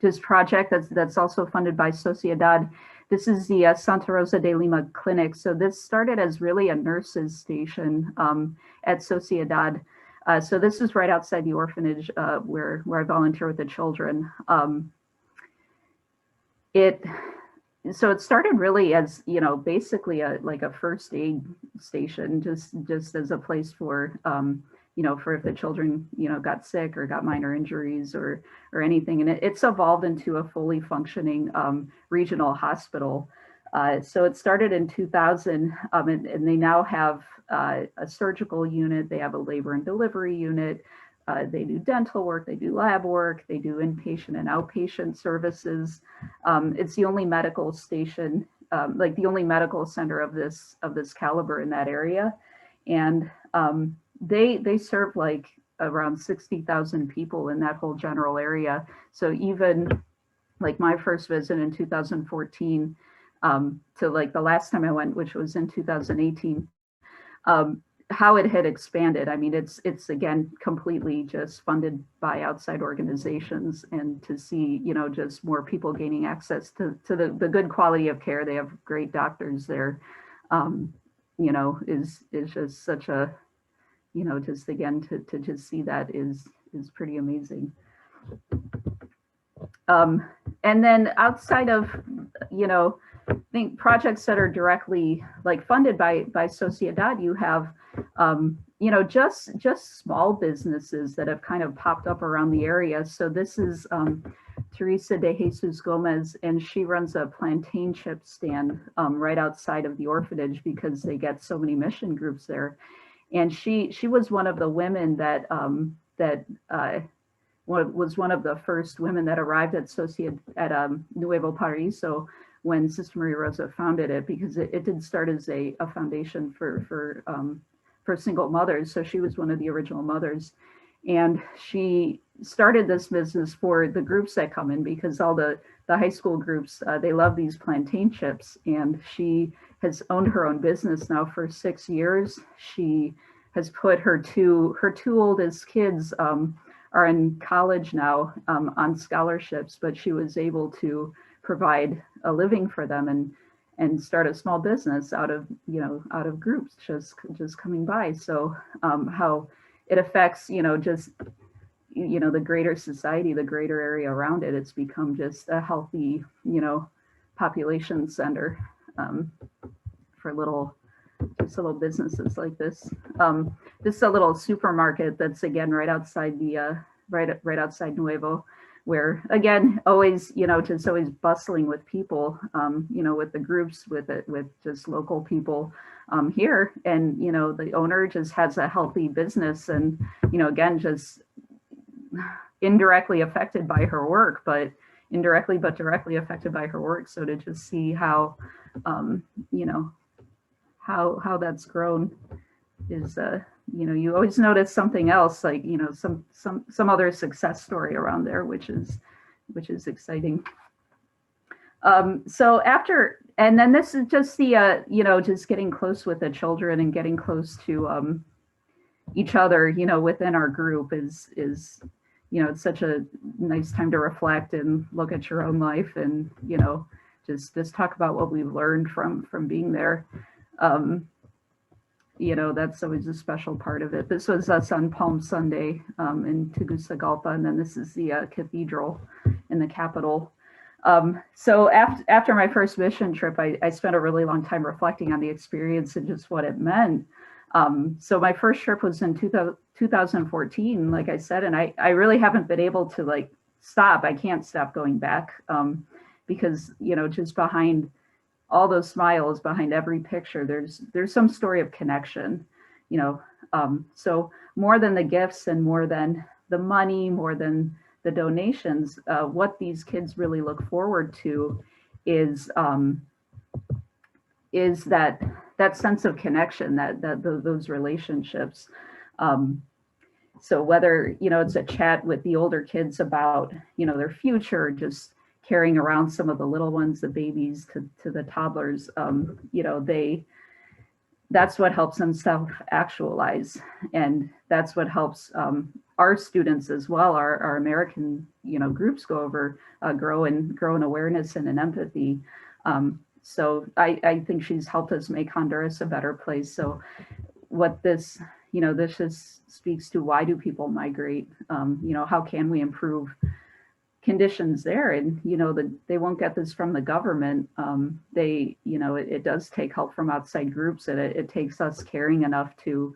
just project that's also funded by Sociedad. This is the Santa Rosa de Lima Clinic. So this started as really a nurse's station at Sociedad. So this is right outside the orphanage where I volunteer with the children. So it started really as, basically like a first aid station, just as a place for, for if the children, got sick or got minor injuries or anything. And it's evolved into a fully functioning regional hospital. So it started in 2000, and they now have a surgical unit. They have a labor and delivery unit. They do dental work, they do lab work, they do inpatient and outpatient services. It's the only medical station, the only medical center of this caliber in that area. And they serve around 60,000 people in that whole general area. So even like my first visit in 2014 to like the last time I went, which was in 2018, how it had expanded. I mean, it's again completely just funded by outside organizations, and to see, you know, just more people gaining access to the good quality of care. They have great doctors there. You know, is just such a, you know, just again to just see that is pretty amazing. And then outside of, you know, I think projects that are directly like funded by Sociedad, you have, you know, just small businesses that have kind of popped up around the area. So this is Teresa de Jesus Gomez, and she runs a plantain chip stand right outside of the orphanage because they get so many mission groups there. And she was one of the women that was one of the first women that arrived at Nuevo Paraíso when Sister Maria Rosa founded it, because it did start as a foundation for single mothers. So she was one of the original mothers, and she started this business for the groups that come in, because all the high school groups, they love these plantain chips, and she has owned her own business now for 6 years. She has put her two oldest kids are in college now on scholarships, but she was able to provide a living for them and start a small business out of groups just coming by. So how it affects, you know, just, you know, the greater society, the greater area around it. It's become just a healthy, you know, population center for little businesses like this. This is a little supermarket that's again right outside the right outside Nuevo, where again always, you know, just always bustling with people, you know, with the groups, with just local people here, and you know, the owner just has a healthy business, and you know, again, just indirectly affected by her work, but directly affected by her work. So to just see how you know, how that's grown is you know, you always notice something else, like, you know, some other success story around there, which is exciting. So after, and then this is just the you know, just getting close with the children and getting close to each other, you know, within our group is you know, it's such a nice time to reflect and look at your own life, and you know, just talk about what we've learned from being there. You know, that's always a special part of it. This was us on Palm Sunday in Tegucigalpa, and then this is the cathedral in the capital. So after my first mission trip, I spent a really long time reflecting on the experience and just what it meant. So my first trip was in 2014, like I said, and I really haven't been able to like stop. I can't stop going back because, you know, just behind all those smiles, behind every picture, there's some story of connection, you know. So more than the gifts and more than the money, more than the donations, what these kids really look forward to is that sense of connection, those relationships. So whether, you know, it's a chat with the older kids about, you know, their future, just carrying around some of the little ones, the babies to the toddlers, you know, that's what helps them self-actualize. And that's what helps our students as well, our American, you know, groups grow in awareness and in empathy. So I think she's helped us make Honduras a better place. So what this, you know, this just speaks to, why do people migrate? You know, how can we improve conditions there? And you know, they won't get this from the government. They, you know, it does take help from outside groups, and it takes us caring enough to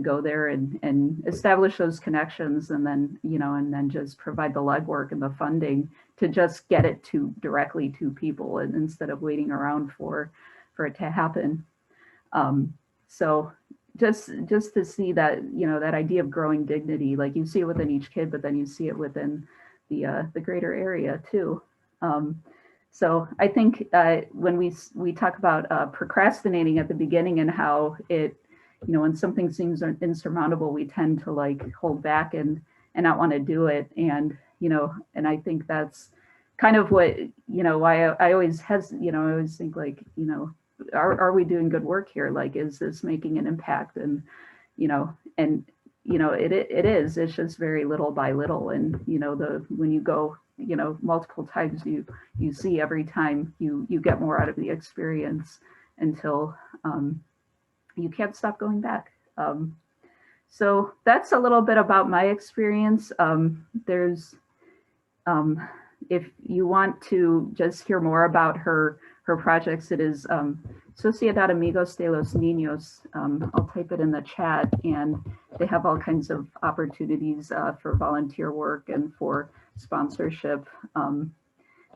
go there and establish those connections, and then, you know, and then just provide the legwork and the funding to just get it directly to people, and instead of waiting around for it to happen. So just to see that, you know, that idea of growing dignity, like you see it within each kid, but then you see it within the greater area too. So I think when we talk about procrastinating at the beginning and how it, you know, when something seems insurmountable, we tend to like hold back and not want to do it. And, you know, and I think that's kind of what, you know, why I always you know, I always think like, you know, are we doing good work here? Like, is this making an impact? And, you know, it is, it's just very little by little. And, you know, when you go, you know, multiple times, you see every time you get more out of the experience until you can't stop going back. So that's a little bit about my experience. If you want to just hear more about her projects, it is Sociedad Amigos de los Niños. I'll type it in the chat, and they have all kinds of opportunities for volunteer work and for sponsorship.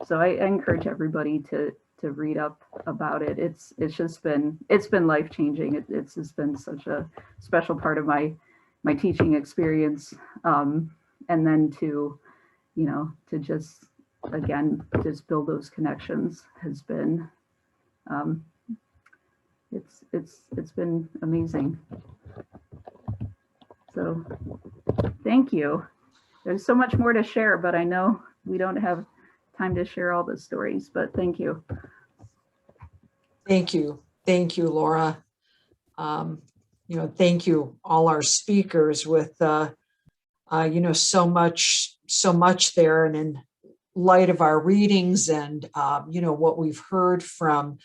So I encourage everybody to read up about it. It's been life-changing. It's just been such a special part of my teaching experience. And then to, you know, to just, again, just build those connections has been, it's been amazing. So thank you. There's so much more to share, but I know we don't have time to share all the stories, but thank you. Thank you. Thank you, Laura. You know, thank you, all our speakers with, you know, so much there. And in light of our readings and, you know, what we've heard from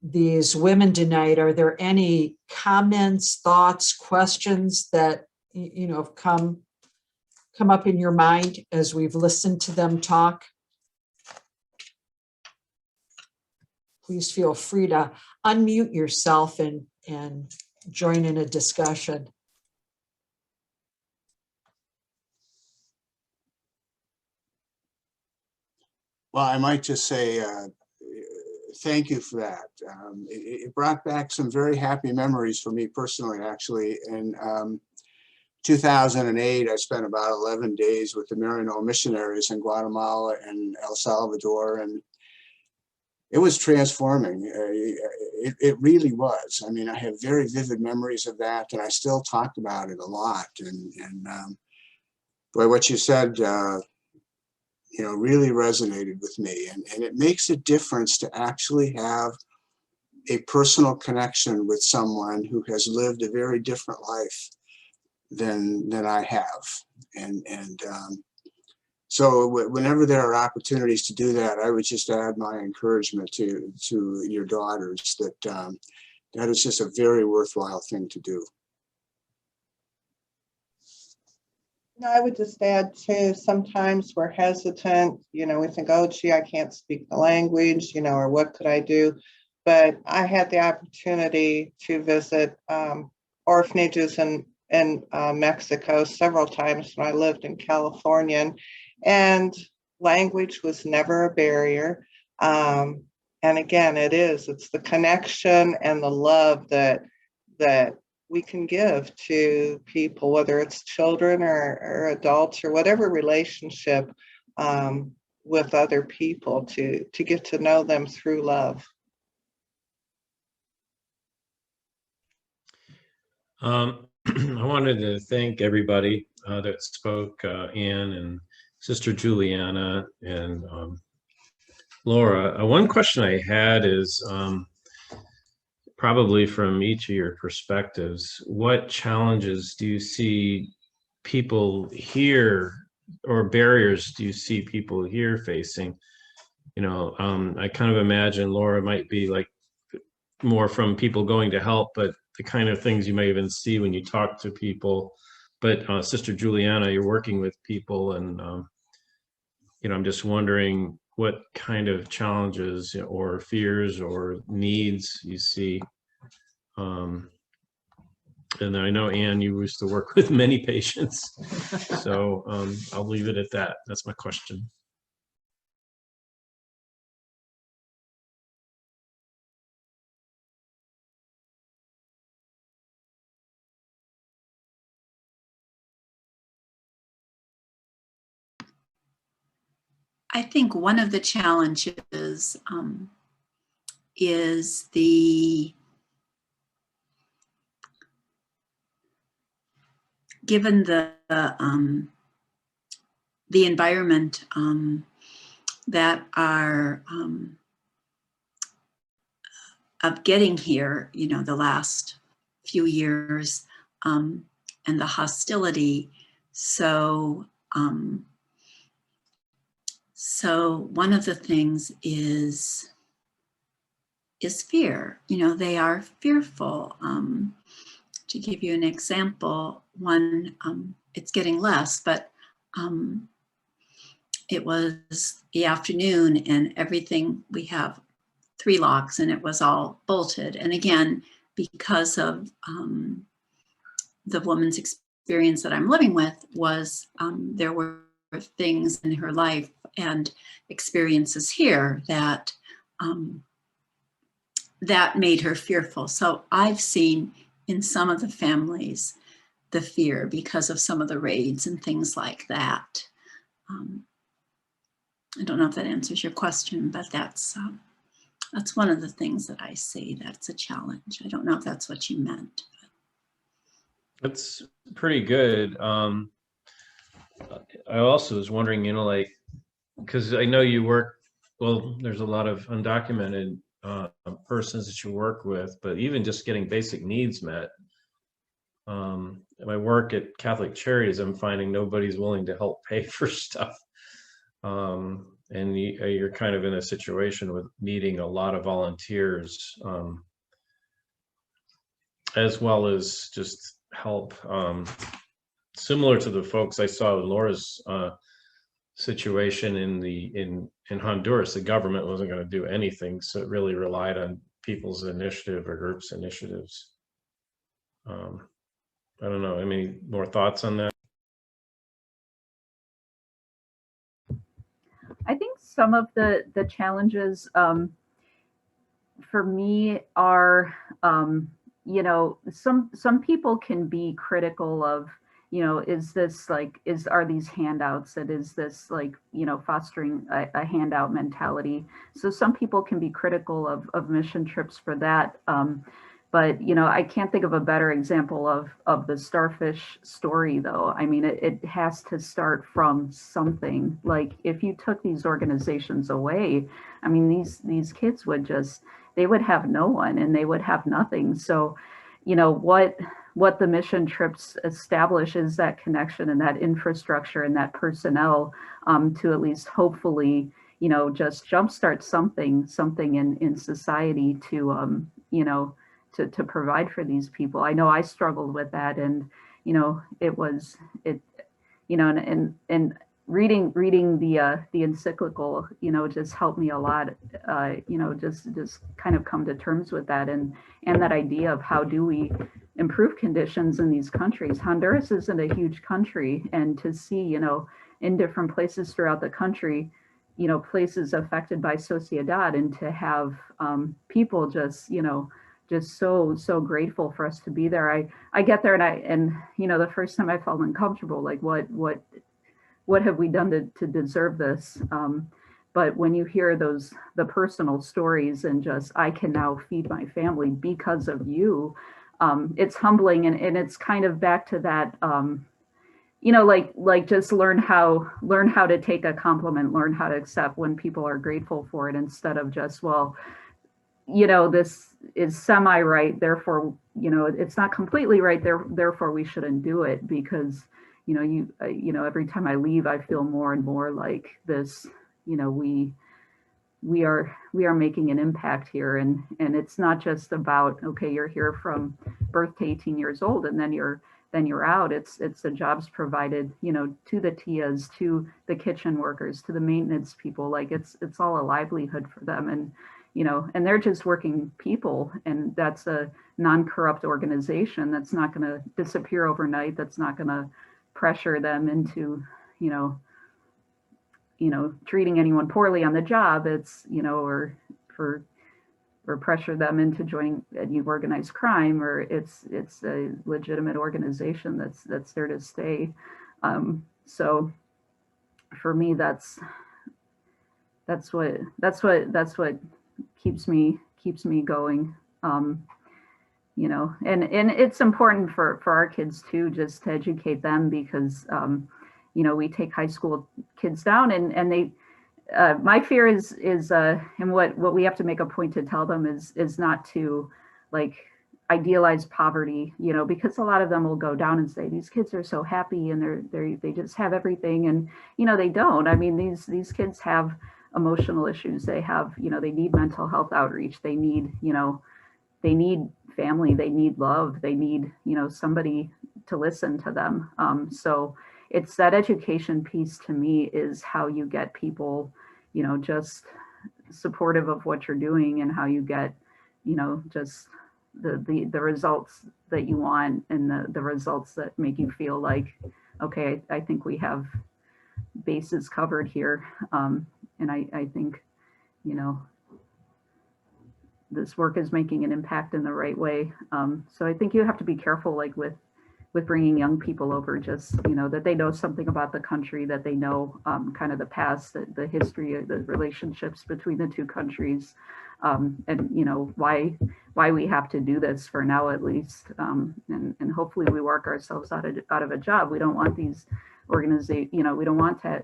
these women tonight, are there any comments, thoughts, questions that, you know, have come up in your mind as we've listened to them talk? Please feel free to unmute yourself and join in a discussion. Well, I might just say thank you for that. It brought back some very happy memories for me personally, actually. In 2008, I spent about 11 days with the Maryknoll missionaries in Guatemala and El Salvador, and it was transforming. It really was. I mean, I have very vivid memories of that, and I still talk about it a lot. And boy, what you said, you know, really resonated with me. And it makes a difference to actually have a personal connection with someone who has lived a very different life than I have. So whenever there are opportunities to do that, I would just add my encouragement to your daughters that that is just a very worthwhile thing to do. No, I would just add too, sometimes we're hesitant, you know, we think, oh, gee, I can't speak the language, you know, or what could I do? But I had the opportunity to visit orphanages in Mexico several times when I lived in California, and language was never a barrier. And again, it's the connection and the love that we can give to people, whether it's children or adults or whatever relationship with other people, to get to know them through love. I wanted to thank everybody that spoke, Anne and Sister Juliana and Laura. One question I had is, probably from each of your perspectives, what challenges do you see people here, or barriers do you see people here facing? You know, I kind of imagine Laura might be like more from people going to help, but the kind of things you may even see when you talk to people. But Sister Juliana, you're working with people, and you know, I'm just wondering what kind of challenges or fears or needs you see. And I know, Anne, you used to work with many patients, so I'll leave it at that. That's my question. I think one of the challenges is the given the environment that are of getting here, you know, the last few years, and the hostility. So, so one of the things is fear. You know, they are fearful. To give you an example, one, it's getting less, but it was the afternoon and everything, we have 3 locks and it was all bolted. And again, because of the woman's experience that I'm living with was there were things in her life and experiences here that that made her fearful. So I've seen in some of the families the fear because of some of the raids and things like that. I don't know if that answers your question, but that's one of the things that I see that's a challenge. I don't know if that's what you meant. That's pretty good. I also was wondering, you know, like, because I know you work, well, there's a lot of undocumented persons that you work with, but even just getting basic needs met. My work at Catholic Charities, I'm finding nobody's willing to help pay for stuff. And you're kind of in a situation with needing a lot of volunteers, as well as just help. Similar to the folks I saw with Laura's situation in Honduras, the government wasn't going to do anything, so it really relied on people's initiative or groups' initiatives. I don't know. Any more thoughts on that? I think some of the challenges for me are, you know, some people can be critical of, you know, is this like, are these handouts, and is this like, you know, fostering a handout mentality? So some people can be critical of mission trips for that. But, you know, I can't think of a better example of the starfish story, though. I mean, it has to start from something. Like, if you took these organizations away, I mean, these kids would just, they would have no one and they would have nothing. So, you know, what the mission trips establish is that connection and that infrastructure and that personnel to at least hopefully, you know, just jumpstart something in society to, you know, to provide for these people. I know I struggled with that, and, you know, you know, and reading the encyclical, you know, just helped me a lot, you know, just kind of come to terms with that, and that idea of how do we improve conditions in these countries. Honduras isn't a huge country, and to see, you know, in different places throughout the country, you know, places affected by sociedad, and to have people just, you know, just so grateful for us to be there. I get there and you know, the first time I felt uncomfortable, like what have we done to deserve this? But when you hear the personal stories and just, I can now feed my family because of you, it's humbling, and it's kind of back to that, you know, like just learn how to take a compliment, learn how to accept when people are grateful for it, instead of just, well, you know, this is semi right, therefore, you know, it's not completely right, therefore we shouldn't do it. Because, you know, you know, every time I leave, I feel more and more like this, you know, we are making an impact here, and it's not just about, okay, you're here from birth to 18 years old and then you're out. It's the jobs provided, you know, to the tias, to the kitchen workers, to the maintenance people. Like, it's all a livelihood for them, and, you know, and they're just working people, and that's a non-corrupt organization that's not going to disappear overnight, that's not going to pressure them into, you know, treating anyone poorly on the job. It's, you know, or pressure them into joining a new organized crime, or it's a legitimate organization that's there to stay. So for me, that's what keeps me going. you know, and it's important for our kids too, just to educate them, because, you know, we take high school kids down, and they, my fear is, and what we have to make a point to tell them is not to like idealize poverty, you know, because a lot of them will go down and say, these kids are so happy and they just have everything. And, you know, they don't. I mean, these kids have emotional issues. They have, you know, they need mental health outreach. They need, you know, they need family, they need love, they need, you know, somebody to listen to them. So it's that education piece to me is how you get people, you know, just supportive of what you're doing, and how you get, you know, just the results that you want, and the results that make you feel like, okay, I think we have bases covered here. And I think, you know, this work is making an impact in the right way. So I think you have to be careful, like with bringing young people over, just, you know, that they know something about the country, that they know kind of the past, the history, the relationships between the two countries, and, you know, why we have to do this for now, at least. And hopefully we work ourselves out of a job. We don't want these organizations, you know, we don't want to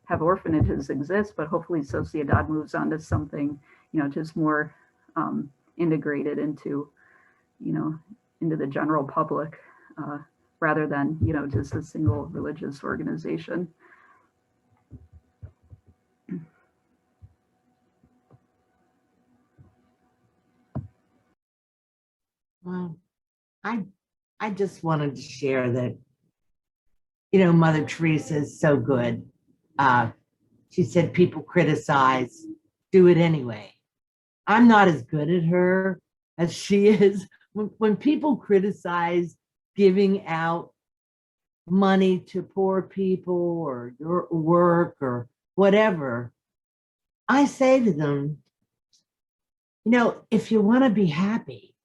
have orphanages exist, but hopefully Sociedad moves on to something, you know, just more integrated into, you know, into the general public, rather than, you know, just a single religious organization. Well, I just wanted to share that, you know, Mother Teresa is so good. She said, people criticize, do it anyway. I'm not as good at her as she is. When people criticize giving out money to poor people or your work or whatever, I say to them, you know, if you want to be happy,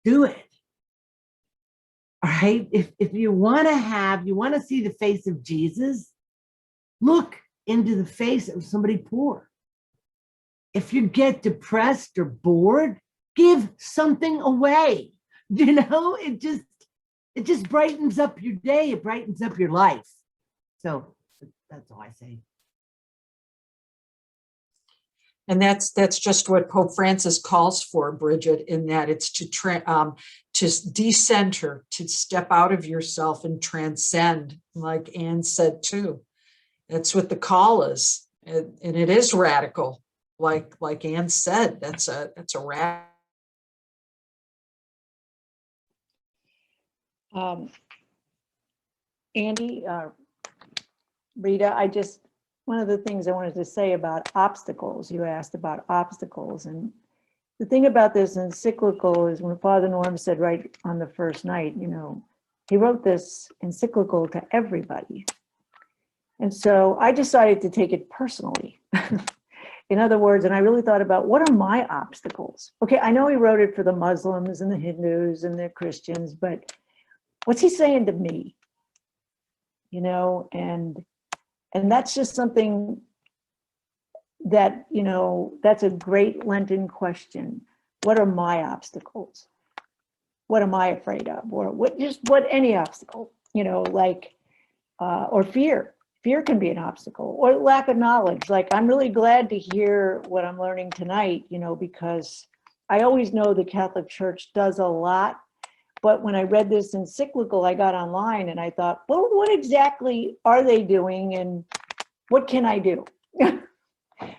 do it. All right. If you want to see the face of Jesus, look into the face of somebody poor. If you get depressed or bored, give something away. You know, it just brightens up your day. It brightens up your life. So that's all I say. And that's just what Pope Francis calls for, Bridget, in that it's to decenter, to step out of yourself and transcend, like Anne said too. That's what the call is, and it is radical, like Anne said. That's a radical. Andy, Rita, one of the things I wanted to say about obstacles, you asked about obstacles. And the thing about this encyclical is when Father Norm said right on the first night, you know, he wrote this encyclical to everybody. And so I decided to take it personally. In other words, and I really thought about, what are my obstacles? Okay, I know he wrote it for the Muslims and the Hindus and the Christians, but what's he saying to me? You know, and that's just something that, you know, that's a great Lenten question. What are my obstacles? What am I afraid of? Or what any obstacle, you know, like, or fear. Fear can be an obstacle, or lack of knowledge. Like, I'm really glad to hear what I'm learning tonight, you know, because I always know the Catholic Church does a lot. But when I read this encyclical, I got online and I thought, well, what exactly are they doing and what can I do?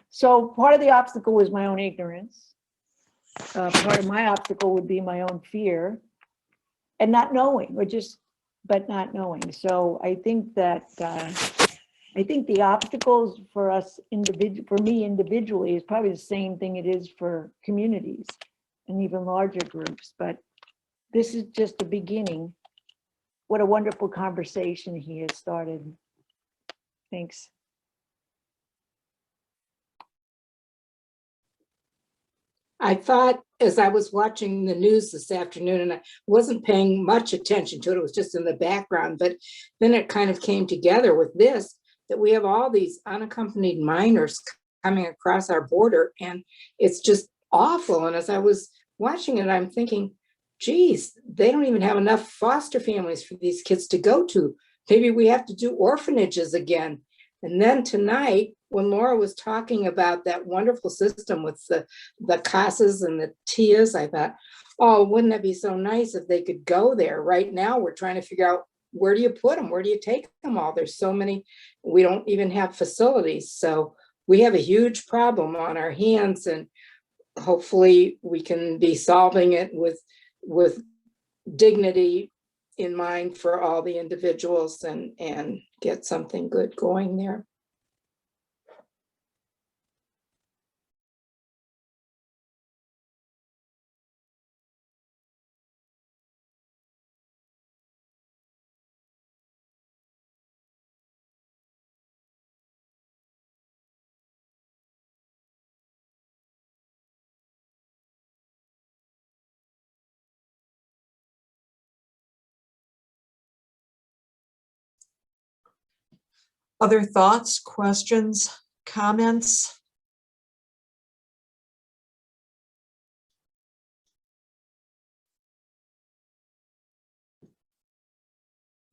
So part of the obstacle was my own ignorance. Part of my obstacle would be my own fear and not knowing, but not knowing. So I think that, I think the obstacles for us, for me individually, is probably the same thing it is for communities and even larger groups. But this is just the beginning. What a wonderful conversation he has started. Thanks. I thought as I was watching the news this afternoon, and I wasn't paying much attention to it, it was just in the background, but then it kind of came together with this, that we have all these unaccompanied minors coming across our border, and it's just awful. And as I was watching it, I'm thinking, geez, they don't even have enough foster families for these kids to go to. Maybe we have to do orphanages again. And then tonight, when Laura was talking about that wonderful system with the CASAs and the TIAs, I thought, oh, wouldn't that be so nice if they could go there? Right now, we're trying to figure out, where do you put them? Where do you take them all? There's so many, we don't even have facilities. So we have a huge problem on our hands, and hopefully we can be solving it with dignity in mind for all the individuals, and get something good going there. Other thoughts, questions, comments?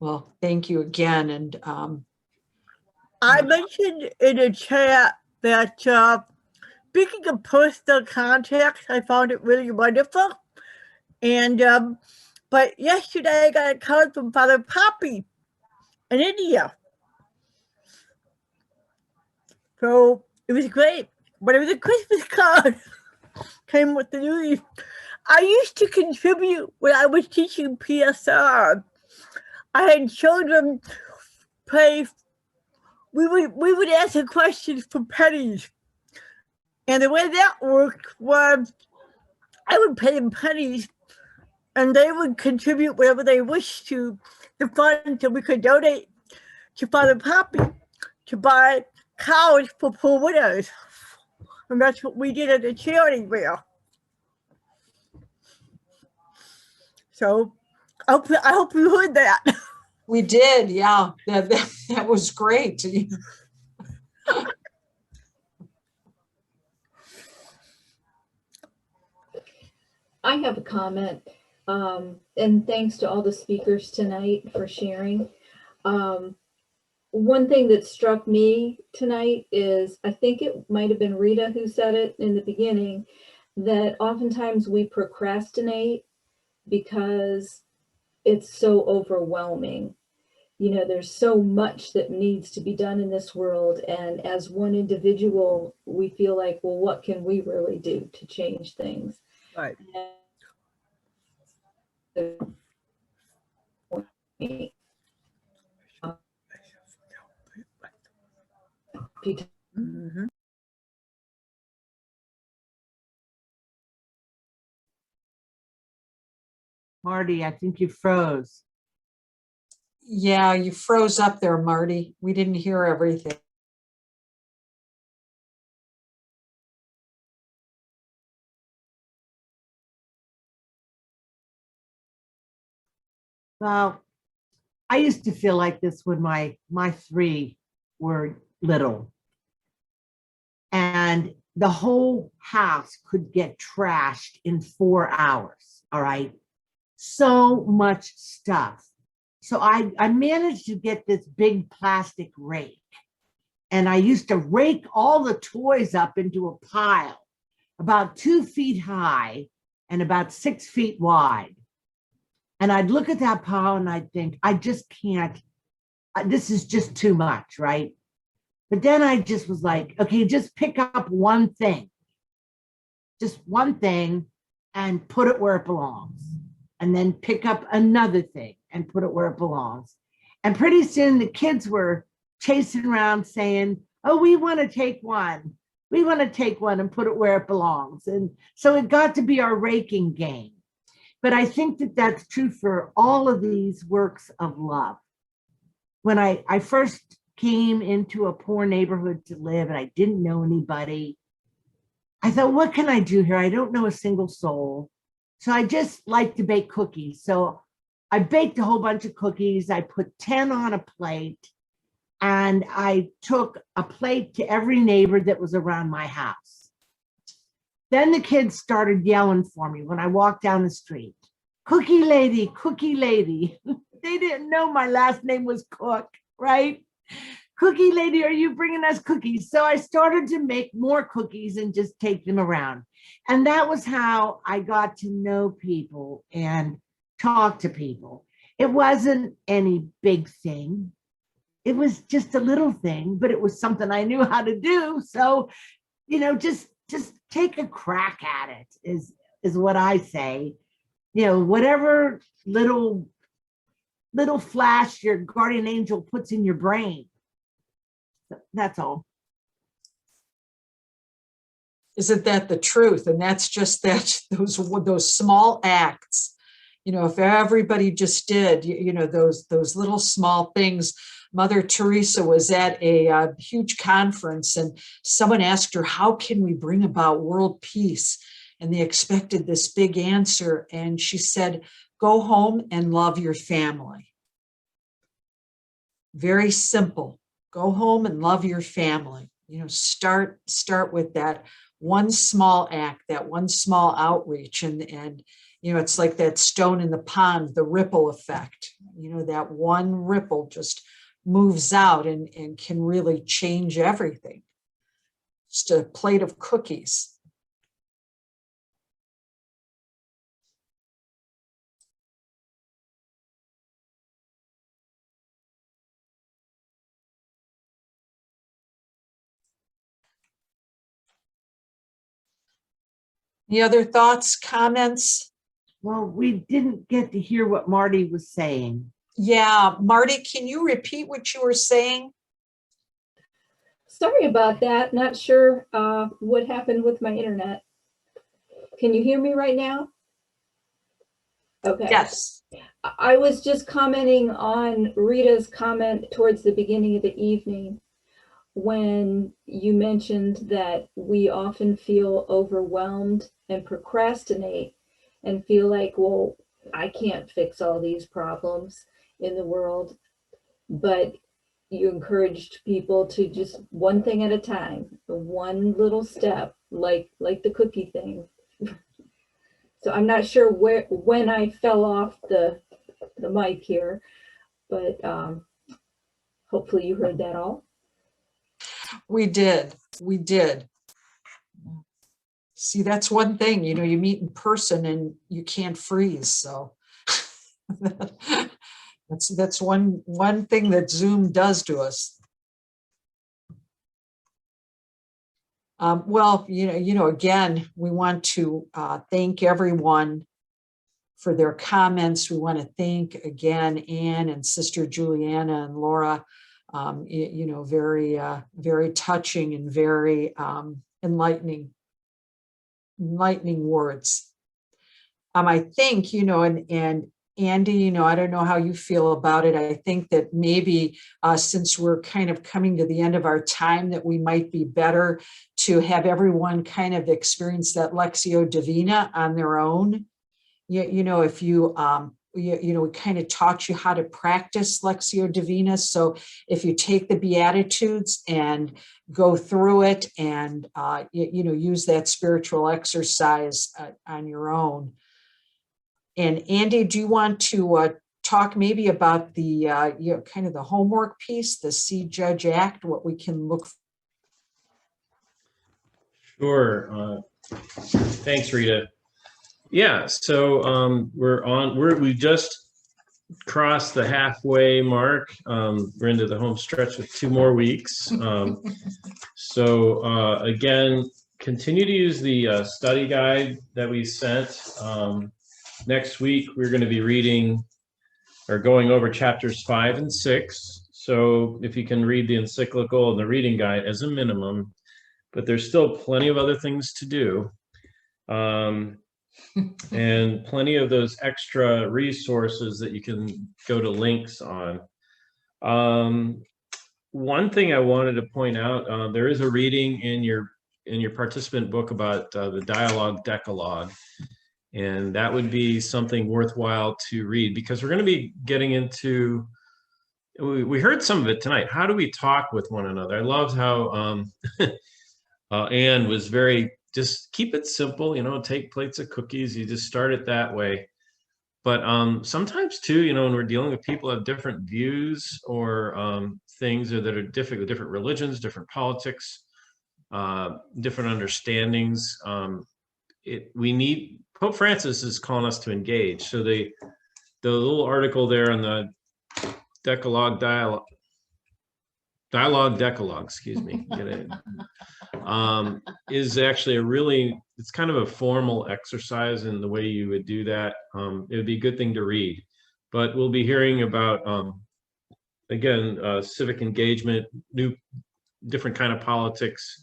Well, thank you again. And I mentioned in the chat that speaking of personal contacts, I found it really wonderful. And but yesterday I got a card from Father Poppy in India. So it was great. But it was a Christmas card. Came with the news. I used to contribute when I was teaching PSR. I had children play. We would answer questions for pennies. And the way that worked was I would pay them pennies and they would contribute whatever they wished to the fund, so we could donate to Father Poppy to buy cows for poor widows. And that's what we did at the charity fair. So I hope you heard that. we did, yeah, that was great. I have a comment, and thanks to all the speakers tonight for sharing. One thing that struck me tonight is, I think it might have been Rita who said it in the beginning, that oftentimes we procrastinate because it's so overwhelming. You know, there's so much that needs to be done in this world. And as one individual, we feel like, well, what can we really do to change things? Right. Mm-hmm. Marty, I think you froze. Yeah, you froze up there, Marty. We didn't hear everything. Well, I used to feel like this when my three were little. And the whole house could get trashed in 4 hours, all right? So much stuff. So I managed to get this big plastic rake. And I used to rake all the toys up into a pile about 2 feet high and about 6 feet wide. And I'd look at that pile and I'd think, I just can't, this is just too much, right? But then I just was like, okay, just pick up one thing, just one thing and put it where it belongs. And then pick up another thing and put it where it belongs. And pretty soon the kids were chasing around saying, oh, we want to take one. We want to take one and put it where it belongs. And so it got to be our raking game. But I think that that's true for all of these works of love. When I first came into a poor neighborhood to live and I didn't know anybody, I thought, what can I do here? I don't know a single soul. So I just like to bake cookies. So I baked a whole bunch of cookies. I put 10 on a plate and I took a plate to every neighbor that was around my house. Then the kids started yelling for me when I walked down the street. Cookie lady, cookie lady. They didn't know my last name was Cook, right? Cookie lady, are you bringing us cookies? So I started to make more cookies and just take them around. And that was how I got to know people and talk to people. It wasn't any big thing. It was just a little thing, but it was something I knew how to do. So, you know, just take a crack at it is what I say. You know, whatever little flash your guardian angel puts in your brain. That's all. Isn't that the truth? And that's just that those small acts. You know, if everybody just did, you know, those little small things. Mother Teresa was at a huge conference and someone asked her, how can we bring about world peace? And they expected this big answer. And she said, go home and love your family. Very simple. Go home and love your family. You know, start with that one small act, that one small outreach. And you know, it's like that stone in the pond, the ripple effect. You know, that one ripple just moves out and can really change everything. Just a plate of cookies. Any other thoughts, comments? Well, we didn't get to hear what Marty was saying. Yeah, Marty, can you repeat what you were saying? Sorry about that. Not sure what happened with my internet. Can you hear me right now? Okay. Yes. I was just commenting on Rita's comment towards the beginning of the evening when you mentioned that we often feel overwhelmed and procrastinate and feel like, well, I can't fix all these problems in the world, but you encouraged people to just one thing at a time, one little step, like the cookie thing. So I'm not sure when I fell off the mic here, but hopefully you heard that all. We did. See, that's one thing, you know, you meet in person and you can't freeze. So that's one thing that Zoom does to us. Well, you know, again, we want to thank everyone for their comments. We want to thank again Anne and Sister Juliana and Laura. You know, very touching and very enlightening words. I think, you know, and Andy, you know, I don't know how you feel about it. I think that maybe since we're kind of coming to the end of our time, that we might be better to have everyone kind of experience that Lectio Divina on their own. You know, if you know, we kind of taught you how to practice Lectio Divina. So if you take the Beatitudes and go through it and, you know, use that spiritual exercise on your own. And Andy, do you want to talk maybe about the, you know, kind of the homework piece, the See, Judge, Act, what we can look for? Sure. Thanks, Rita. Yeah, so we just crossed the halfway mark. We're into the home stretch with 2 more weeks. So again, continue to use the study guide that we sent. Next week, we're going to be reading or going over chapters 5 and 6. So if you can read the encyclical and the reading guide as a minimum, but there's still plenty of other things to do. And plenty of those extra resources that you can go to links on. One thing I wanted to point out, there is a reading in your participant book about the dialogue Decalogue, and that would be something worthwhile to read, because we're going to be getting into, we heard some of it tonight. How do we talk with one another? I loved how Anne was very, just keep it simple, you know, take plates of cookies. You just start it that way. But sometimes too, you know, when we're dealing with people who have different views or things that are different religions, different politics, different understandings, we need, Pope Francis is calling us to engage. So the little article there on the Dialogue Decalogue, excuse me, get it, is actually it's kind of a formal exercise in the way you would do that. It would be a good thing to read, but we'll be hearing about, again, civic engagement, different kind of politics,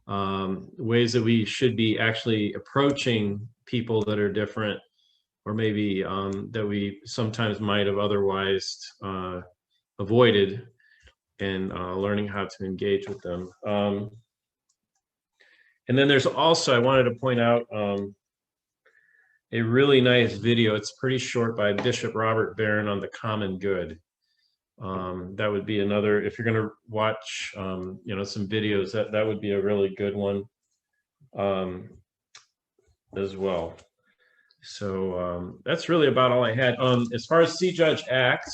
ways that we should be actually approaching people that are different, or maybe that we sometimes might have otherwise avoided, and learning how to engage with them. And then there's also, I wanted to point out a really nice video. It's pretty short, by Bishop Robert Barron on the common good. That would be another, if you're going to watch, you know, some videos, that would be a really good one as well. So that's really about all I had. As far as See, Judge, Act,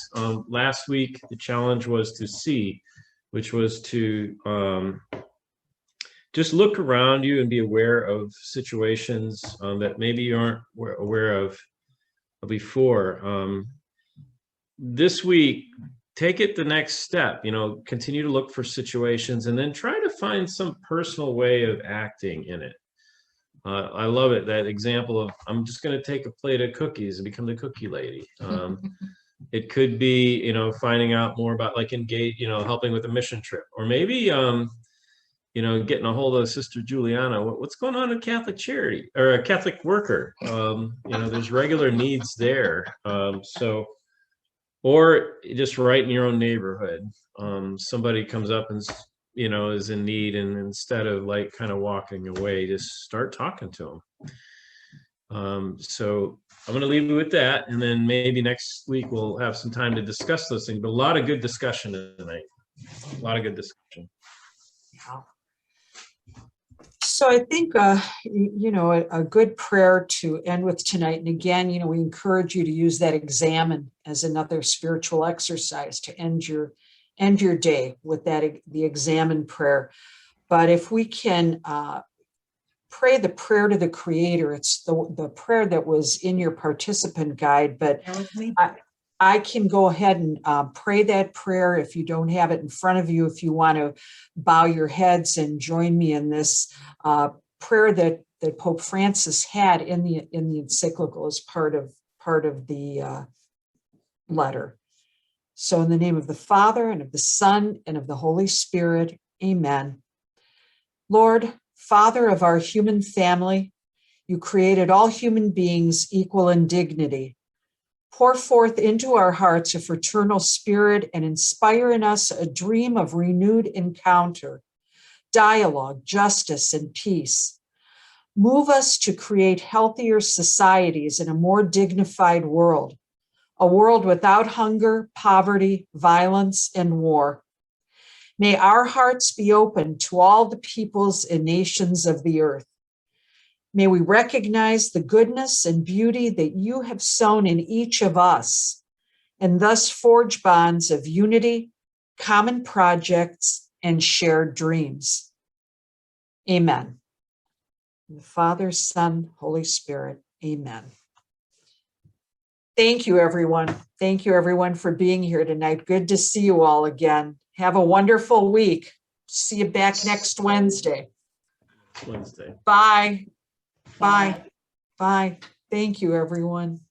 last week the challenge was to see, which was to just look around you and be aware of situations that maybe you aren't aware of before. This week, take it the next step, you know, continue to look for situations and then try to find some personal way of acting in it. I love it, that example of, I'm just going to take a plate of cookies and become the cookie lady. It could be, you know, finding out more about, like, engage, you know, helping with a mission trip, or maybe, you know, getting a hold of Sister Juliana. What's going on in Catholic charity or a Catholic worker? You know, there's regular needs there. So, or just right in your own neighborhood, somebody comes up and, you know, is in need, and instead of like kind of walking away, just start talking to them. So I'm going to leave you with that, and then maybe next week we'll have some time to discuss those things. But a lot of good discussion tonight. A lot of good discussion. So I think, you know, a good prayer to end with tonight. And again, you know, we encourage you to use that examine as another spiritual exercise to end your day with the examine prayer. But if we can pray the prayer to the Creator, it's the prayer that was in your participant guide, but I can go ahead and pray that prayer if you don't have it in front of you, if you want to bow your heads and join me in this prayer that Pope Francis had in the encyclical as part of the letter. So in the name of the Father, and of the Son, and of the Holy Spirit, amen. Lord, Father of our human family, you created all human beings equal in dignity. Pour forth into our hearts a fraternal spirit and inspire in us a dream of renewed encounter, dialogue, justice, and peace. Move us to create healthier societies and a more dignified world, a world without hunger, poverty, violence, and war. May our hearts be open to all the peoples and nations of the earth. May we recognize the goodness and beauty that you have sown in each of us, and thus forge bonds of unity, common projects, and shared dreams. Amen. The Father, Son, Holy Spirit. Amen. Thank you, everyone. Thank you, everyone, for being here tonight. Good to see you all again. Have a wonderful week. See you back next Wednesday. Wednesday. Bye. Bye. Bye. Thank you, everyone.